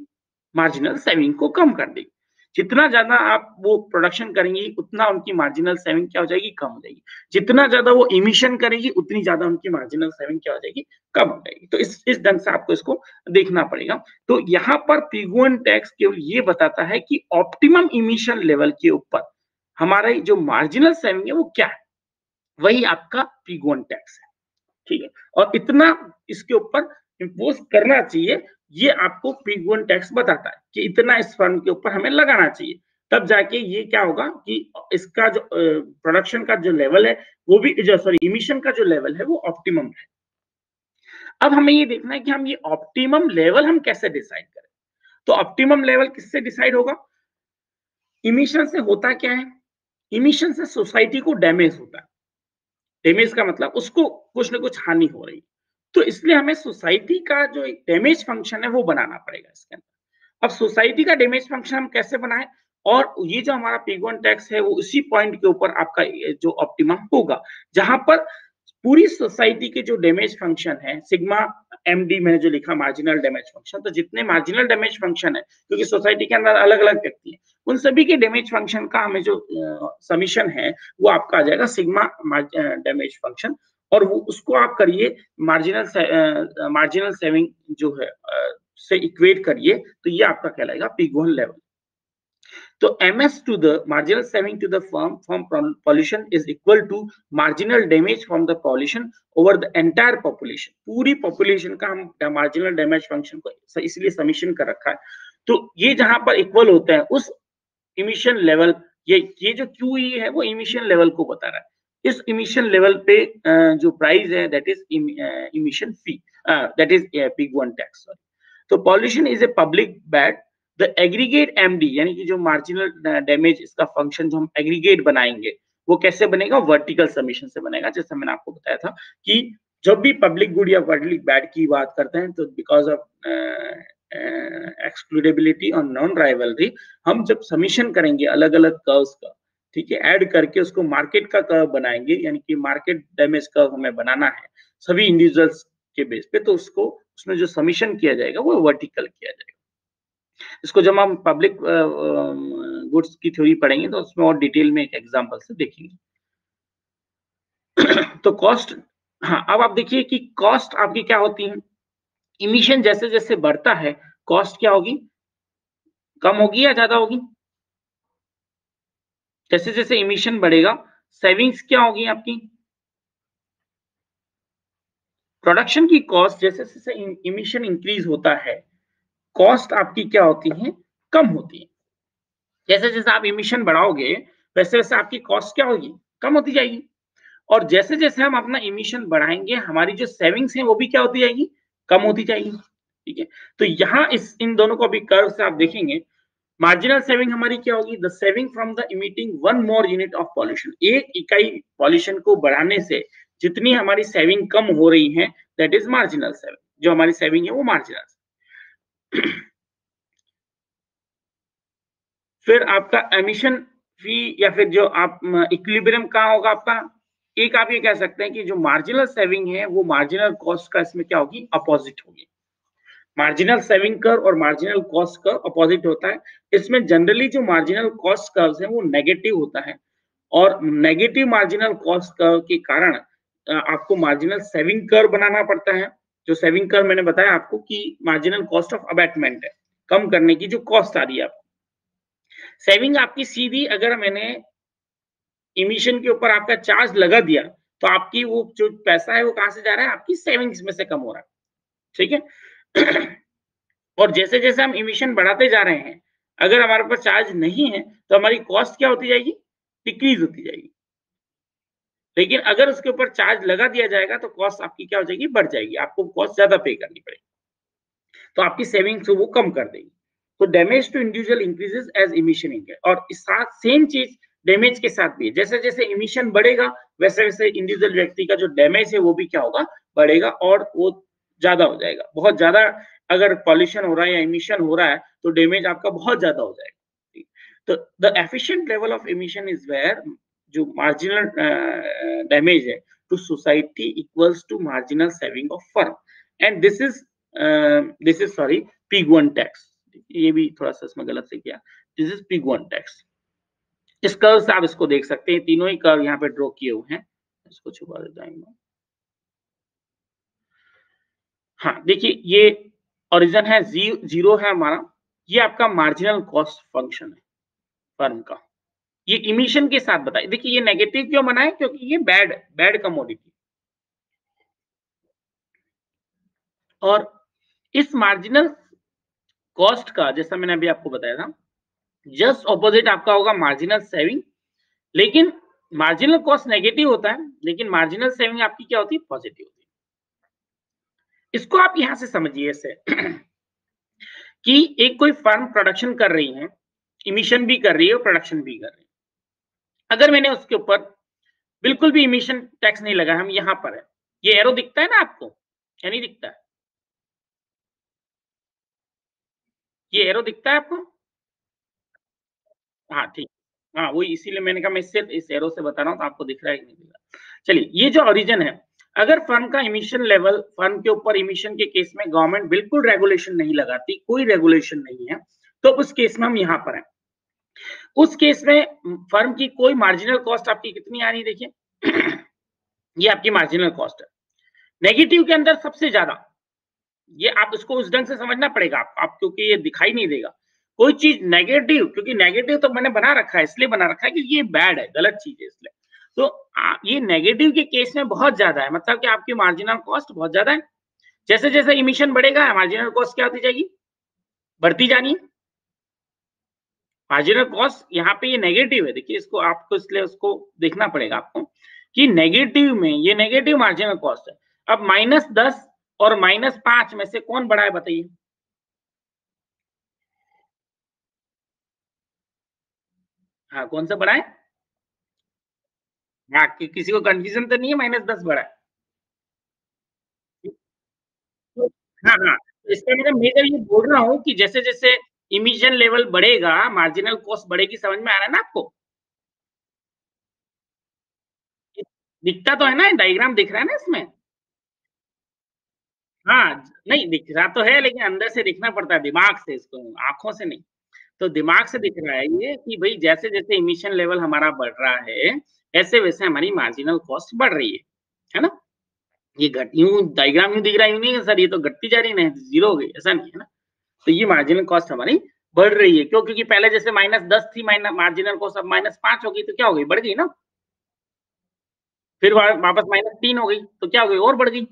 मार्जिनल सेविंग को कम कर देगी। जितना ज्यादा आप वो प्रोडक्शन करेंगी, उतना उनकी मार्जिनल सेविंग क्या हो जाएगी? कम हो जाएगी। जितना ज्यादा वो इमिशन करेगी, उतनी ज्यादा उनकी मार्जिनल सेविंग क्या हो जाएगी? कम हो जाएगी। तो इस ढंग से आपको इसको देखना पड़ेगा। तो यहाँ पर पिगुएन टैक्स केवल ये बताता है कि ऑप्टिमम इमिशन लेवल के ऊपर हमारा जो मार्जिनल सेविंग है वो क्या है, वही आपका पिगुएन टैक्स है। ठीक है, और इतना इसके ऊपर इम्पोज करना चाहिए, ये आपको पिगुएन टैक्स बताता है कि इतना इस फर्म के ऊपर हमें लगाना चाहिए। तब जाके ये क्या होगा कि इसका जो प्रोडक्शन का जो लेवल है वो भी, जो सॉरी इमिशन का जो लेवल है वो ऑप्टिमम है। अब हमें ये देखना है कि हम ये ऑप्टिमम लेवल हम कैसे डिसाइड करें। तो ऑप्टिमम लेवल किससे डिसाइड होगा? इमिशन से होता क्या है? इमिशन से सोसाइटी को डैमेज होता है। डैमेज का मतलब उसको कुछ ना कुछ हानि हो रही है। तो इसलिए हमें सोसाइटी का जो एक डैमेज फंक्शन है वो बनाना पड़ेगा इसके अंदर। अब सोसाइटी का डैमेज फंक्शन हम कैसे बनाएं? और ये जो हमारा पिगुएन टैक्स है वो उसी पॉइंट के ऊपर आपका जो ऑप्टिमम होगा, जहां पर पूरी सोसाइटी के जो डैमेज फंक्शन है, सिग्मा एमडी में जो लिखा मार्जिनल डैमेज फंक्शन, तो जितने मार्जिनल डैमेज फंक्शन है, क्योंकि सोसाइटी के अंदर अलग अलग व्यक्ति हैं, उन सभी के डैमेज फंक्शन का हमें जो समीशन है वो आपका आ जाएगा सिग्मा डैमेज फंक्शन। और वो उसको आप करिए मार्जिनल सेविंग जो है से इक्वेट करिए तो ये आपका कहलाएगा पीक 1 लेवल। तो MS to the marginal saving to the firm from pollution is equal to marginal damage from the pollution over the entire population। पूरी population का हम marginal damage function को इसलिए समीशन कर रखा है। तो ये जहां पर इक्वल होते हैं उस इमिशन लेवल, ये जो QE है वो इमिशन लेवल को बता रहा है। इस इमिशन लेवल पे जो प्राइस है that is emission fee, that is peak 1 tax. तो pollution is a public bad, the aggregate MD यानी कि जो मार्जिनल डैमेज इसका फंक्शन जो हम एग्रीगेट बनाएंगे वो कैसे बनेगा, वर्टिकल समीशन से बनेगा। जैसे मैंने आपको बताया था कि जब भी पब्लिक गुड या पब्लिक बैड की बात करते हैं तो बिकॉज ऑफ एक्सक्लूडेबिलिटी और नॉन राइवलरी हम जब समीशन करेंगे अलग अलग कर्व्स का, ठीक है, ऐड करके उसको मार्केट का कर्व बनाएंगे, यानी कि मार्केट डैमेज कर्व हमें बनाना है सभी इंडिविजुअल्स के बेस पे, तो उसको उसमें जो समीशन किया जाएगा वो वर्टिकल किया जाएगा। इसको जब हम पब्लिक गुड्स की थ्योरी पढ़ेंगे तो उसमें और डिटेल में एक एग्जांपल से देखेंगे। तो कॉस्ट, हाँ अब आप देखिए कि कॉस्ट आपकी क्या होती है, इमिशन जैसे जैसे बढ़ता है कॉस्ट क्या होगी, कम होगी या ज्यादा होगी। जैसे जैसे इमिशन बढ़ेगा सेविंग्स क्या होगी आपकी, प्रोडक्शन की कॉस्ट जैसे जैसे इमिशन इंक्रीज होता है कॉस्ट आपकी क्या होती है, कम होती है। जैसे जैसे आप इमिशन बढ़ाओगे वैसे वैसे आपकी कॉस्ट क्या होगी, कम होती जाएगी। और जैसे जैसे हम अपना इमिशन बढ़ाएंगे हमारी जो सेविंग्स है वो भी क्या होती जाएगी, कम होती जाएगी। ठीक है, तो यहाँ इन दोनों को अभी कर्व से आप देखेंगे, मार्जिनल सेविंग हमारी क्या होगी, the saving from the emitting 1 more unit of pollution, एक इकाई पॉल्यूशन को बढ़ाने से जितनी हमारी सेविंग कम हो रही है दैट इज मार्जिनल सेविंग, जो हमारी सेविंग है वो मार्जिनल। फिर आपका एमिशन फी या फिर जो आप इक्विलिब्रियम कहाँ होगा आपका, एक आप ये कह सकते हैं कि जो मार्जिनल सेविंग है वो मार्जिनल कॉस्ट का इसमें क्या होगी, अपोजिट होगी। मार्जिनल सेविंग कर्व और मार्जिनल कॉस्ट कर्व अपोजिट होता है। इसमें जनरली जो मार्जिनल कॉस्ट कर्व है वो नेगेटिव होता है और नेगेटिव मार्जिनल कॉस्ट कर्व के कारण आपको मार्जिनल सेविंग कर्व बनाना पड़ता है। जो सेविंग कर्व मैंने बताया आपको कि मार्जिनल कॉस्ट ऑफ अबैटमेंट है, कम करने की जो कॉस्ट आ रही है आपको। सेविंग आपकी सीधी, अगर मैंने इमिशन के ऊपर आपका चार्ज लगा दिया तो आपकी वो जो पैसा है वो कहां से जा रहा है, आपकी सेविंग्स में से कम हो रहा है। ठीक है। और जैसे जैसे हम इमिशन बढ़ाते जा रहे हैं अगर हमारे पास चार्ज नहीं है तो हमारी कॉस्ट क्या होती जाएगी, डिक्रीज होती जाएगी। लेकिन अगर उसके ऊपर चार्ज लगा दिया जाएगा तो कॉस्ट आपकी क्या हो जाएगी, बढ़ जाएगी, आपको कॉस्ट ज्यादा पे करनी पड़ेगी, तो आपकी सेविंग्स वो कम कर देगी। तो damage to individual increases as emission increase, और इस साथ सेम चीज डैमेज के साथ भी, जैसे जैसे इमिशन बढ़ेगा वैसे वैसे इंडिविजुअल व्यक्ति का जो डैमेज है वो भी क्या होगा, बढ़ेगा और वो ज्यादा हो जाएगा। बहुत ज्यादा अगर पॉल्यूशन हो रहा है या इमिशन हो रहा है तो डैमेज आपका बहुत ज्यादा हो जाएगा। तो the efficient level of emission is where जो मार्जिनल डैमेज है to society equals to marginal saving of firm, and this is sorry pigouvian 1 tax. ये भी थोड़ा सा इसमें गलत से किया, दिस इज पीक 1 टैक्स। इस कर्व से आप इसको देख सकते हैं, तीनों ही कर्व यहाँ पे ड्रॉ किए हुए हैं, इसको छुपा देता हूं। हाँ देखिए ये ओरिजिन है, जीरो है हमारा, ये आपका मार्जिनल कॉस्ट फंक्शन है फर्म का। ये इमिशन के साथ बताइए, देखिए ये नेगेटिव क्यों बना है, क्योंकि ये बैड कमोडिटी। और इस मार्जिनल कॉस्ट का जैसा मैंने अभी आपको बताया था जस्ट ऑपोजिट आपका होगा मार्जिनल सेविंग, लेकिन मार्जिनल कॉस्ट नेगेटिव होता है लेकिन मार्जिनल सेविंग आपकी क्या होती है, पॉजिटिव होती है। इसको आप यहां से समझिए ऐसे कि एक कोई फर्म प्रोडक्शन कर रही है, इमिशन भी कर रही है और प्रोडक्शन भी कर रही है। अगर मैंने उसके ऊपर बिल्कुल भी इमिशन टैक्स नहीं लगा, हम यहां पर है, ये एरो दिखता है ना आपको या नहीं दिखता है, ये एरो दिखता है आपको, हाँ ठीक, हाँ वही इसीलिए मैंने कहा मैं इस एरो से बता रहा हूँ तो आपको दिख रहा है कि नहीं दिख रहा। चलिए ये जो ओरिजिन है, अगर फर्म का इमिशन लेवल, फर्म के ऊपर इमिशन के केस में गवर्नमेंट बिल्कुल रेगुलेशन नहीं लगाती, कोई रेगुलेशन नहीं है, तो उस केस में हम यहाँ पर हैं। उस केस में फर्म की कोई मार्जिनल कॉस्ट आपकी कितनी आ रही है, देखिए ये आपकी मार्जिनल कॉस्ट है। नेगेटिव के अंदर सबसे ज्यादा ये आप इसको उस ढंग से समझना पड़ेगा आप क्योंकि ये दिखाई नहीं देगा। कोई चीज़ नेगेटिव, क्योंकि नेगेटिव तो मैंने बना रखा है, इसलिए बना रखा है कि ये बैड है, गलत चीज़ है इसलिए। तो ये नेगेटिव के केस में बहुत ज़्यादा है, मतलब कि आपकी मार्जिनल कॉस्ट बहुत ज़्यादा है। जैसे-जैसे इमिशन बढ़ेगा, मार्जिनल कॉस्ट क्या होती जाएगी? बढ़ती जानी है। मार्जिनल कॉस्ट यहाँ पे ये नेगेटिव है, देखिए इसको आपको इसलिए उसको देखना पड़ेगा आपको कि नेगेटिव में ये नेगेटिव मार्जिनल कॉस्ट है। अब -10 और -5 में से कौन बड़ा है बताइए? हाँ, कौन सा बड़ा है? हाँ, कि किसी को कन्फ्यूजन तो नहीं है -10 बड़ा है? तो हाँ, हाँ, तो इसका मतलब मैं तो ये बोल रहा हूँ कि जैसे-जैसे इमिशन लेवल बढ़ेगा, मार्जिनल कॉस्ट बढ़ेगी, समझ में आ रहा है ना आपको? दिखता तो है ना, डायग्राम दिख रहा है ना इसमें? हाँ, नहीं दिख रहा तो है लेकिन अंदर से दिखना पड़ता है, दिमाग से इसको, आँखों से नहीं। तो दिमाग से दिख रहा है ये कि भई जैसे-जैसे इमिशन लेवल हमारा बढ़ रहा है, वैसे-वैसे हमारी मार्जिनल कॉस्ट बढ़ रही है ना? ये घट यूँ डायग्राम यूँ दिख रहा है, यूँ नहीं है सर ये तो घटती जा रही है ना, ज़ीरो हो गई, ऐसा नहीं है ना? तो ये मार्जिनल कॉस्ट हमारी बढ़ रही है, क्यों? क्योंकि पहले जैसे -10 थी मार्जिनल कॉस्ट, अब -5 हो गई, तो क्या हो गई? बढ़ गई ना? फिर वापस -3 हो गई, तो क्या हो गई? और बढ़ गई।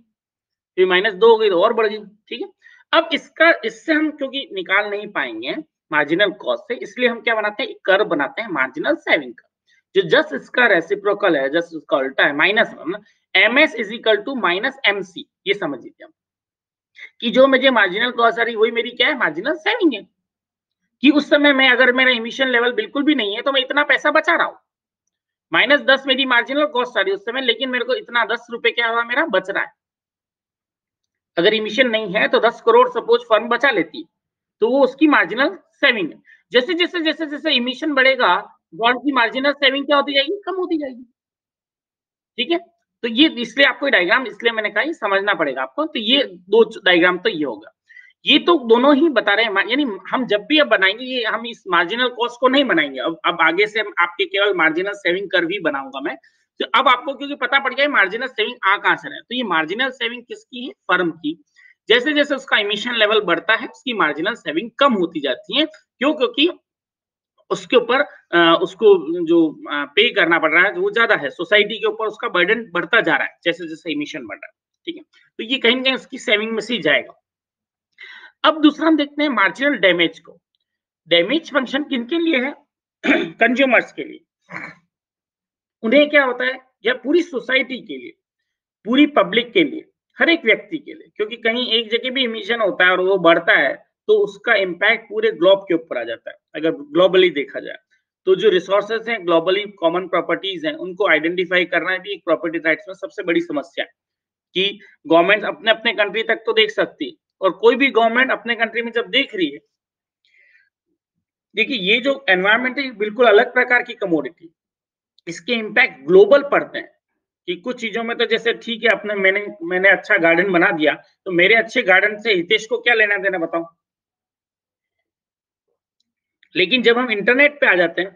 फिर -2 हो गई तो और बढ़ गई, ठीक है? अब इसका इससे हम क्योंकि निकाल नहीं पाएँगे मार्जिनल कॉस्ट से, इसलिए हम क्या बनाते हैं, एक कर्व बनाते हैं मार्जिनल सेविंग का, जो जस्ट इसका रेसिप्रोकल है, जस्ट उसका उल्टा है, minus MS is equal to minus MC, ये समझ लीजिए आप कि जो मुझे मार्जिनल कॉस्ट आ रही है वही मेरी क्या है, मार्जिनल सेविंग है। कि उस समय में अगर मेरा इमिशन लेवल बिल्कुल भी नहीं है तो मैं इतना पैसा बचा रहा हूँ। -10 मेरी मार्जिनल कॉस्ट आ रही है उस समय, लेकिन मेरे को इतना 10 रुपए क्या हुआ, मेरा बच रहा है। अगर इमिशन नहीं है तो 10 करोड़ सपोज फर्म बचा लेती, तो वो उसकी मार्जिनल सेविंग है। जैसे-जैसे इमिशन बढ़ेगा, बॉन्ड की मार्जिनल सेविंग क्या होती जाएगी, कम होती जाएगी। ठीक है? तो ये इसलिए आपको ये डायग्राम, इसलिए मैंने कहा ये समझना पड़ेगा आपको। तो ये 2 डायग्राम तो ये होगा। ये तो दोनों ही बता रहे हैं, यानी हम जब भी अब बनाएँगे, ये हम इस मार्जिनल कॉस्ट को नहीं बनाएँगे। अब आगे से हम आपके केवल मार्जिनल सेविंग कर्व ही बनाऊँगा मैं। तो अब आपको क्योंकि पता पड़ गया है मार्जिनल सेविंग आ कहाँ से रहा है। तो ये मार्जिनल सेविंग किसकी है? फर्म की। जैसे-जैसे उसका इमिशन लेवल बढ़ता है, उसकी मार्जिनल सेविंग कम होती जाती है। क्यों? क्योंकि उसके ऊपर उसको जो पे करना पड़ रहा है, वो ज़्यादा है। सोसाइटी के ऊपर उसका बर्डन बढ़ता जा रहा है, जैसे-जैसे इमिशन बढ़ रहा है। ठीक है? तो ये कहीं न कहीं उसकी सेविंग में से ही जाएगा। अब दूसरा हम देखते हैं मार्जिनल डैमेज को। डैमेज फंक्शन किनके लिए है? कंज्यूमर्स के लिए। उन्हें क्या होता है, या पूरी सोसाइटी के लिए, पूरी पब्लिक के लिए, हर एक व्यक्ति के लिए, क्योंकि कहीं एक जगह भी इमिशन होता है और वो बढ़ता है, तो उसका इम्पैक्ट पूरे ग्लोब के ऊपर आ जाता है, अगर ग्लोबली देखा जाए। तो जो रिसोर्सेज हैं, ग्लोबली कॉमन प्रॉपर्टीज हैं, उनको आइडेंटिफाई करना भी एक प्रॉपर्टी राइट्स में सबसे बड़ी समस्या है, कि गवर्नमेंट अपने-अपने कंट्री तक तो देख सकती है, और कोई भी गवर्नमेंट अपने कंट्री में जब देख रही है, देखिए ये जो एनवायरनमेंट है, बिल्कुल अलग प्रकार की कमोडिटी, इसके इम्पैक्ट ग्लोबल पड़ते हैं। कि कुछ चीजों में तो जैसे ठीक है, अपने मैंने मैंने अच्छा गार्डन बना दिया, तो मेरे अच्छे गार्डन से हितेश को क्या लेना देना बताओ। लेकिन जब हम इंटरनेट पे आ जाते हैं,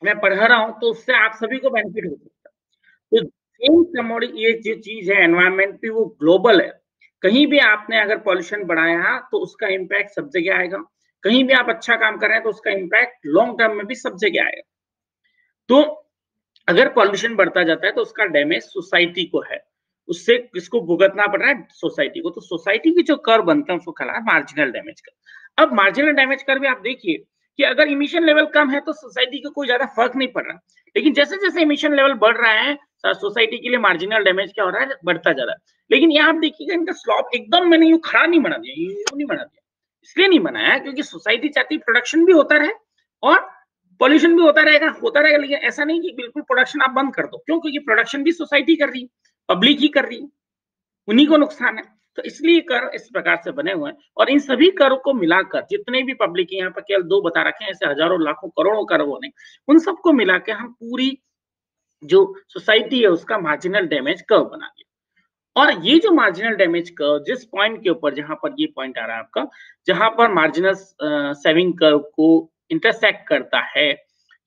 मैं पढ़ा रहा हूँ, तो उससे आप सभी को बेनिफिट हो सकता है। तो सेम कमोडिटी, ये जो चीज है एनवायरनमेंट की, वो ग्लोबल है। कहीं भी आपने अगर पॉल्यूशन बढ़ाया तो उसका इम्पैक्ट सब जगह आएगा। कहीं भी आप अच्छा काम कर रहे हैं तो उसका इम्पैक्ट लॉन्ग टर्म में भी सब जगह आएगा। तो अगर पॉल्यूशन बढ़ता जाता है तो उसका डैमेज सोसाइटी को है, उससे किसको भुगतना पड़ रहा है, सोसाइटी को। तो सोसाइटी की जो कर्व बनता है उसको कहला है मार्जिनल डैमेज कर्व। अब मार्जिनल डैमेज कर्व भी आप देखिए कि अगर इमिशन लेवल कम है तो सोसाइटी को कोई ज्यादा फर्क नहीं पड़ रहा, लेकिन जैसे जैसे इमिशन लेवल बढ़ रहा है, सोसाइटी के लिए मार्जिनल डैमेज क्या हो रहा है, बढ़ता जा रहा है। लेकिन यहाँ आप देखिएगा, इनका स्लॉप एकदम मैंने यूं खड़ा नहीं बना दिया, यूं नहीं बना दिया, इसलिए नहीं बनाया क्योंकि सोसाइटी चाहती प्रोडक्शन भी होता रहे और पॉल्यूशन भी होता रहेगा, लेकिन ऐसा नहीं कि बिल्कुल प्रोडक्शन आप बंद कर दो। क्यों? क्योंकि प्रोडक्शन भी सोसाइटी कर रही है, पब्लिक ही कर रही है, उन्हीं को नुकसान है। तो इसलिए कर इस प्रकार से बने हुए हैं, और इन सभी करों को मिलाकर जितने भी पब्लिक है, यहाँ पर केवल 2 बता रखे हैं, ऐसे हजारों लाखों करोड़ों करोड़ों ने, उन सबको मिला के हम पूरी जो सोसाइटी है उसका मार्जिनल डैमेज कर्व बना दिया। और ये जो मार्जिनल डैमेज कर्व जिस पॉइंट के ऊपर, जहां पर ये पॉइंट आ रहा है आपका, जहां पर मार्जिनल सेविंग कर्व को इंटरसेक्ट करता है,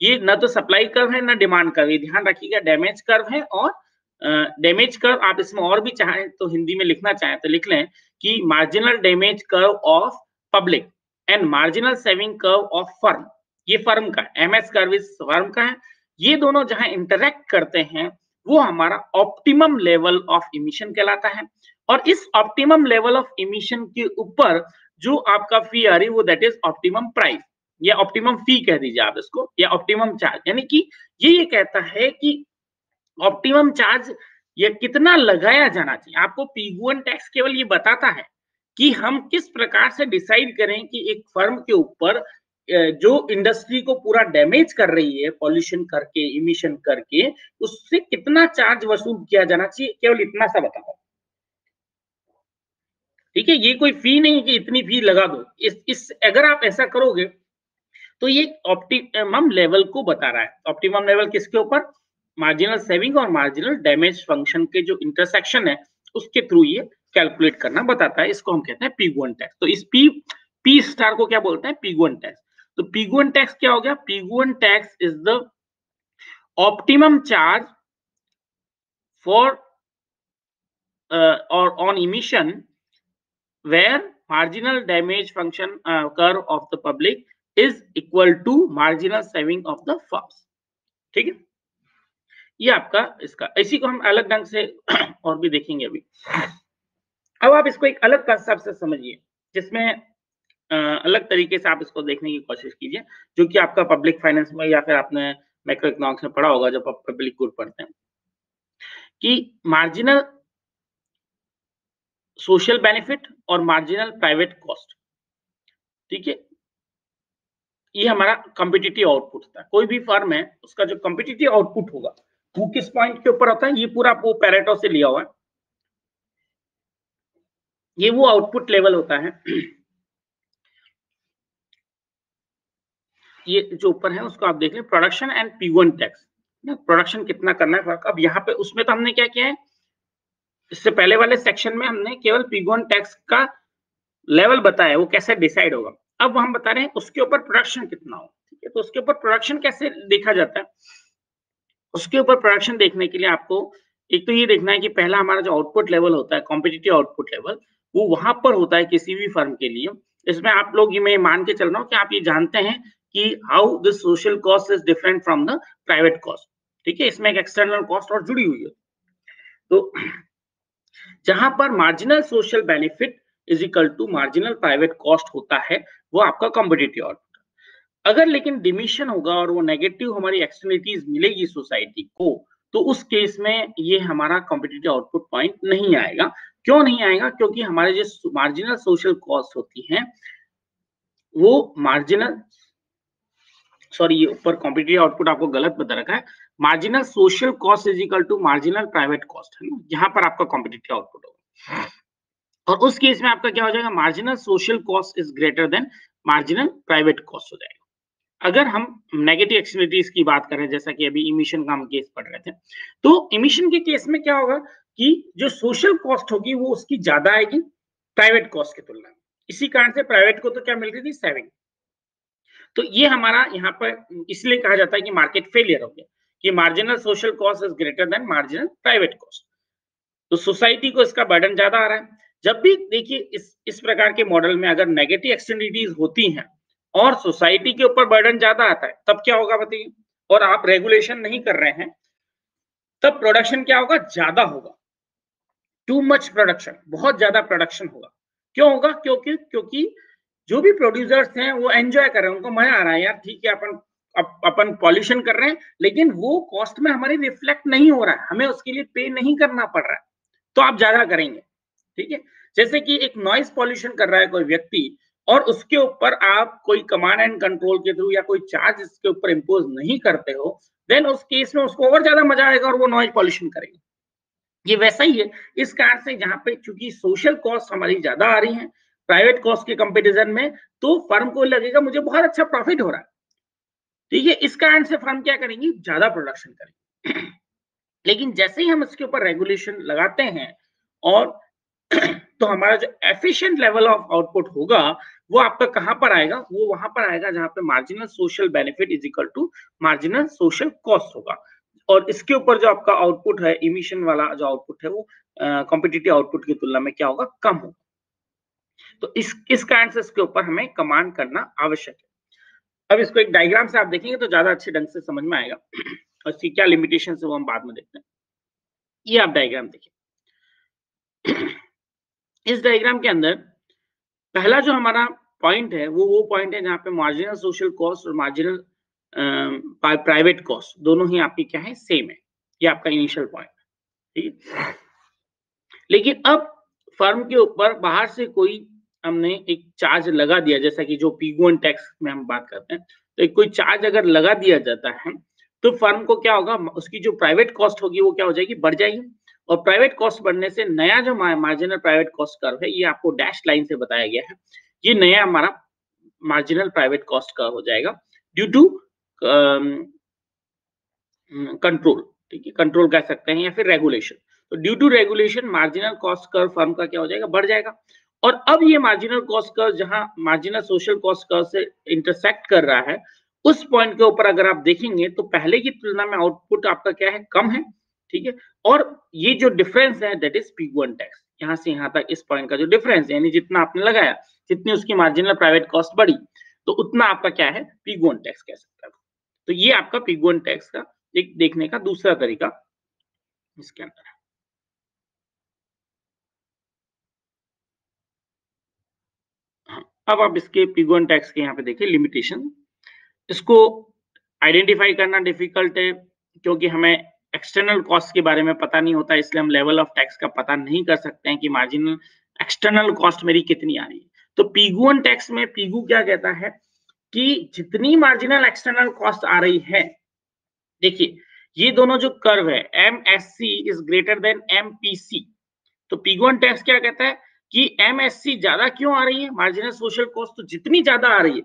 ये ना तो सप्लाई कर्व है ना डिमांड कर्व, ये ध्यान रखिएगा, डैमेज कर्व है और डैमेज कर्व आप इसमें और भी चाहें तो हिंदी में लिखना चाहें तो लिख लें कि marginal damage curve of public and marginal saving curve of firm, ये फर्म का एमएस कर्व इस फर्म का है, ये दोनों जहां इंटरेक्ट करते हैं वो हमारा ऑप्टिमम लेवल ऑफ इमिशन कहलाता है। और इस ऑप्टिमम लेवल ऑफ इमिशन के ऊपर जो आपका फी आ रही है वो दैट इज ऑप्टिमम प्राइस या ऑप्टिमम फी कह दीजिए आप इसको, या ऑप्टिमम चार्ज, यानी कि ये कहता है कि ऑप्टिमम चार्ज ये कितना लगाया जाना चाहिए। आपको पी1 टैक्स केवल ये बताता है कि हम किस प्रकार से डिसाइड करें कि एक फर्म के ऊपर जो इंडस्ट्री को पूरा डैमेज कर रही है पॉल्यूशन करके, इमिशन करके, उससे कितना चार्ज वसूल किया जाना चाहिए, केवल इतना सा बताओ। ठीक है, ये कोई फी नहीं कि इतनी फी लगा दो, इस अगर आप ऐसा करोगे तो ये ऑप्टिमम लेवल को बता रहा है। ऑप्टिमम लेवल किसके ऊपर? मार्जिनल सेविंग और मार्जिनल डैमेज फंक्शन के जो इंटरसेक्शन है उसके थ्रू ये कैलकुलेट करना बताता है। इसको हम कहते हैं पी1 टैक्स। तो इस पी स्टार को क्या बोलते हैं? पी1 टैक्स। तो पी1 टैक्स क्या हो गया? पी1 tax is the optimum charge for or on emission where marginal damage function curve of the public is equal to marginal saving of the firms। ठीक है, ये आपका इसका, इसी को हम अलग ढंग से और भी देखेंगे अभी। अब आप इसको एक अलग कंसेप्ट से समझिए जिसमें अलग तरीके से आप इसको देखने की कोशिश कीजिए, जो कि आपका पब्लिक फाइनेंस में या फिर आपने मैक्रो इकोनॉमिक्स में पढ़ा होगा जब आप पब्लिक गुड पढ़ते हैं, कि मार्जिनल सोशल बेनिफिट और मार्जिनल प्राइवेट कॉस्ट। ठीक है, ये हमारा कॉम्पिटिटिव आउटपुट था। कोई भी फर्म है उसका जो कॉम्पिटिटिव आउटपुट होगा वो किस पॉइंट के ऊपर होता है? ये पूरा वो पैरेटो से लिया हुआ है, ये वो आउटपुट लेवल होता है। ये जो ऊपर है उसको आप देख लें, production and P one tax. Production कितना करना है फर्क। अब यहाँ पे उसमें तो हमने क्या किया है, इससे पहले वाले सेक्शन में हमने केवल पी1 टैक्स का लेवल बताया वो कैसे डिसाइड होगा। अब हम बता रहे हैं उसके ऊपर प्रोडक्शन कितना हो। ठीक है, तो उसके ऊपर प्रोडक्शन कैसे देखा जाता है? उसके ऊपर प्रोडक्शन देखने के लिए आपको एक तो ये देखना है कि पहला हमारा जो आउटपुट लेवल होता है, कॉम्पिटिटिव आउटपुट लेवल, वो वहां पर होता है किसी भी फर्म के लिए। इसमें आप लोग, ये मैं मान के चल रहा हूँ कि आप ये जानते हैं कि how the social cost is different from the private cost. ठीक है, इसमें एक एक्सटर्नल कॉस्ट और जुड़ी हुई है। तो जहां पर marginal social benefit is equal to marginal private cost होता है, वो आपका कॉम्पिटिटिव आउटपुट। अगर लेकिन डिमिशन होगा और वो नेगेटिव हमारी एक्सटर्नलिटीज मिलेगी सोसाइटी को, तो उस केस में ये हमारा कॉम्पिटिटिव आउटपुट पॉइंट नहीं आएगा। क्यों नहीं आएगा? क्योंकि हमारे जो मार्जिनल सोशल कॉस्ट होती हैं वो मार्जिनल, सॉरी ये ऊपर कॉम्पिटिटिव आउटपुट आपको गलत बता रखा है। Marginal social cost is equal to marginal private cost है ना, यहाँ पर आपका कॉम्पिटिटिव आउटपुट होगा। और उस केस में आपका क्या हो जाएगा? Marginal social cost is greater than marginal private cost हो जाएगा। अगर हम नेगेटिव एक्सटर्नलिटीज की बात करें, जैसा कि अभी इमिशन का हम केस पढ़ रहे थे, तो इमिशन के केस में क्या होगा कि जो सोशल कॉस्ट होगी वो उसकी ज्यादा आएगी प्राइवेट कॉस्ट की तुलना में। इसी कारण से प्राइवेट को तो क्या मिल रही थी? सेविंग। तो ये हमारा यहाँ पर इसलिए कहा जाता है कि मार्केट फेलियर हो गया, कि marginal social cost is greater than marginal private cost. तो सोसाइटी को इसका बर्डन ज्यादा आ रहा है। जब भी देखिए इस प्रकार के मॉडल में अगर नेगेटिव एक्सटर्नलिटीज होती हैं और सोसाइटी के ऊपर बर्डन ज्यादा आता है, तब क्या होगा बताइए? और आप रेगुलेशन नहीं कर रहे हैं, तब प्रोडक्शन क्या होगा? ज्यादा होगा। टू मच प्रोडक्शन, बहुत ज्यादा प्रोडक्शन होगा। क्यों होगा? क्योंकि जो भी प्रोड्यूसर्स हैं वो एंजॉय कर रहे हैं, उनको मजा आ रहा है, यार ठीक है अपन पॉल्यूशन कर रहे हैं लेकिन वो कॉस्ट में हमारी रिफ्लेक्ट नहीं हो रहा है, हमें उसके लिए पे नहीं करना पड़ रहा है, तो आप ज्यादा करेंगे। ठीक है, जैसे कि एक नॉइज पॉल्यूशन कर रहा है कोई व्यक्ति और उसके ऊपर आप कोई कमांड एंड कंट्रोल के थ्रू या कोई चार्ज इसके ऊपर इंपोज नहीं करते हो, देन उस केस में उसको और ज्यादा मजा आएगा और वो नॉइज पॉल्यूशन करेगा। ये वैसा ही है। इस कारण से जहां पे चूंकि सोशल कॉस्ट हमारी ज्यादा आ रही है प्राइवेट कॉस्ट के कंपैरिजन में, तो फर्म को लगेगा मुझे बहुत अच्छा प्रॉफिट हो रहा है। ठीक है, इस कारण से फर्म क्या करेंगी? ज्यादा प्रोडक्शन करेंगी। लेकिन जैसे ही हम इसके ऊपर रेगुलेशन लगाते हैं और तो हमारा जो एफिशिएंट लेवल ऑफ आउटपुट होगा वो आपका कहां पर आएगा? वो वहां पर आएगा जहां पे marginal social benefit is equal to marginal social cost होगा। और इसके ऊपर जो आपका आउटपुट है, इमिशन वाला जो आउटपुट है, वो कॉम्पिटिटिव आउटपुट की तुलना में क्या होगा, कम होगा। तो इस कारण से इसके ऊपर हमें कमांड करना आवश्यक है। अब इसको एक डायग्राम से आप देखेंगे तो ज्यादा अच्छे ढंग से समझ में आएगा और इसकी क्या लिमिटेशन है वो हम बाद में देखते हैं। ये आप डायग्राम देखिए। इस डायग्राम के अंदर पहला जो हमारा पॉइंट है वो पॉइंट है जहां पे मार्जिनल सोशल कॉस्ट और मार्जिनल प्राइवेट कॉस्ट दोनों ही आपकी क्या है, सेम है। ये आपका इनिशियल पॉइंट है, ठीक है। लेकिन अब फर्म के ऊपर बाहर से कोई हमने एक चार्ज लगा दिया, जैसा कि जो P1 टैक्स में हम बात करते हैं, तो एक कोई चार्ज अगर लगा दिया जाता है तो फर्म को क्या होगा, उसकी जो प्राइवेट कॉस्ट होगी वो क्या हो जाएगी, बढ़ जाएगी। और प्राइवेट कॉस्ट बढ़ने से नया जो मार्जिनल प्राइवेट कॉस्ट कर्व है, ये आपको डैश लाइन से बताया गया है, ये नया हमारा मार्जिनल प्राइवेट कॉस्ट कर्व हो जाएगा ड्यू टू कंट्रोल, ठीक है, कंट्रोल कह सकते हैं या फिर रेगुलेशन। तो due to regulation marginal cost curve firm का क्या हो जाएगा, बढ़ जाएगा। और अब ये मार्जिनल कॉस्ट कर्व जहां मार्जिनल सोशल कॉस्ट कर्व से इंटरसेक्ट कर रहा है, उस पॉइंट के ऊपर अगर आप देखेंगे तो पहले की तुलना में आउटपुट आपका क्या है, कम है, ठीक है। और ये जो डिफरेंस है दैट इज P1 टैक्स, यहां से यहां तक इस पॉइंट का जो डिफरेंस है, यानी जितना आपने लगाया, जितनी उसकी मार्जिनल प्राइवेट कॉस्ट बढ़ी, तो उतना आपका क्या है, P1 टैक्स कह सकते हैं। तो ये आपका P1 टैक्स का एक देखने का दूसरा तरीका इसके अंदर है। हाँ, अब आप इसके P1 टैक्स के यहाँ पे देखिए लिमिटेशन। इसको आइडेंटिफाई करना डिफिकल्ट है क्योंकि हमें एक्सटर्नल कॉस्ट के बारे में पता नहीं होता, इसलिए हम लेवल ऑफ टैक्स का पता नहीं कर सकते हैं कि मार्जिनल एक्सटर्नल कॉस्ट मेरी कितनी आ रही है। तो P1 टैक्स में पीगू क्या कहता है कि जितनी मार्जिनल एक्सटर्नल कॉस्ट आ रही है, देखिए ये दोनों जो कर्व है MSC is greater than MPC, तो P1 टैक्स क्या कहता है कि MSC ज्यादा क्यों आ रही है, मार्जिनल सोशल कॉस्ट तो जितनी ज्यादा आ रही है,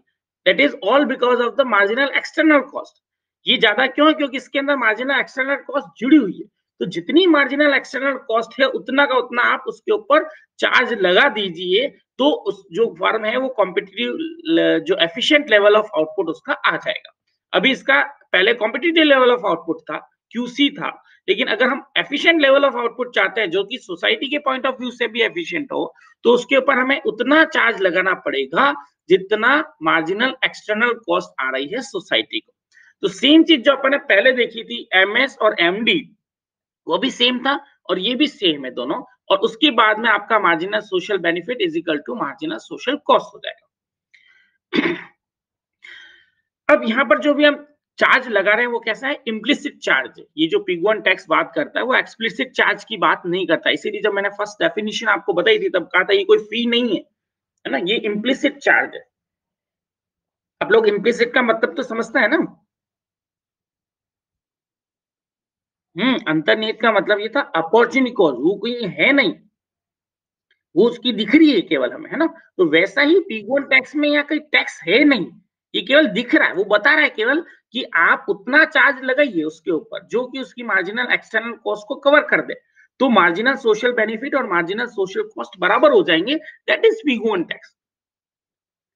that is all because of the marginal external cost. ये ज्यादा क्यों है, क्योंकि इसके अंदर मार्जिनल एक्सटर्नल कॉस्ट जुड़ी हुई है। तो जितनी मार्जिनल एक्सटर्नल कॉस्ट है उतना का उतना आप उसके ऊपर चार्ज लगा दीजिए, तो उस जो फर्म है वो कॉम्पिटिटिव जो एफिशिएंट लेवल ऑफ आउटपुट उसका आ जाएगा। अभी इसका पहले कॉम्पिटिटिव लेवल ऑफ आउटपुट था, QC था, लेकिन अगर हम एफिशिएंट लेवल ऑफ आउटपुट चाहते हैं जो कि सोसाइटी के पॉइंट ऑफ व्यू से भी एफिशिएंट हो, तो उसके ऊपर हमें उतना चार्ज लगाना पड़ेगा जितना मार्जिनल एक्सटर्नल कॉस्ट आ रही है सोसाइटी को। तो सेम चीज जो अपन ने पहले देखी थी MS और MD, वो भी सेम था और ये भी सेम है दोनों। और उसके बाद में आपका marginal social benefit is equal to marginal social cost हो जाएगा। अब यहाँ पर जो भी हम चार्ज लगा रहे हैं वो कैसा है, इम्प्लिसिट चार्ज है। ये जो P1 टैक्स बात करता है वो एक्सप्लिसिट चार्ज की बात नहीं करता। इसीलिए जब मैंने फर्स्ट डेफिनेशन आपको बताई थी तब कहा था ये कोई फी नहीं है ना, ये इम्प्लिसिट चार्ज है। आप लोग इम्प्लिसिट का मतलब तो समझते हैं ना। अंतर्निहित का मतलब ये था अपॉर्चुनिटी कॉस्ट, वो कोई है नहीं, वो उसकी दिख रही है केवल हमें, है ना। तो वैसा ही P1 टैक्स में यहाँ कोई टैक्स है नहीं, ये केवल दिख रहा है, वो बता रहा है केवल कि आप उतना चार्ज लगाइए उसके ऊपर जो कि उसकी मार्जिनल एक्सटर्नल कॉस्ट को कवर कर दे, तो मार्जिनल सोशल बेनिफिट और मार्जिनल सोशल कॉस्ट बराबर हो जाएंगे, दैट इज P1 टैक्स।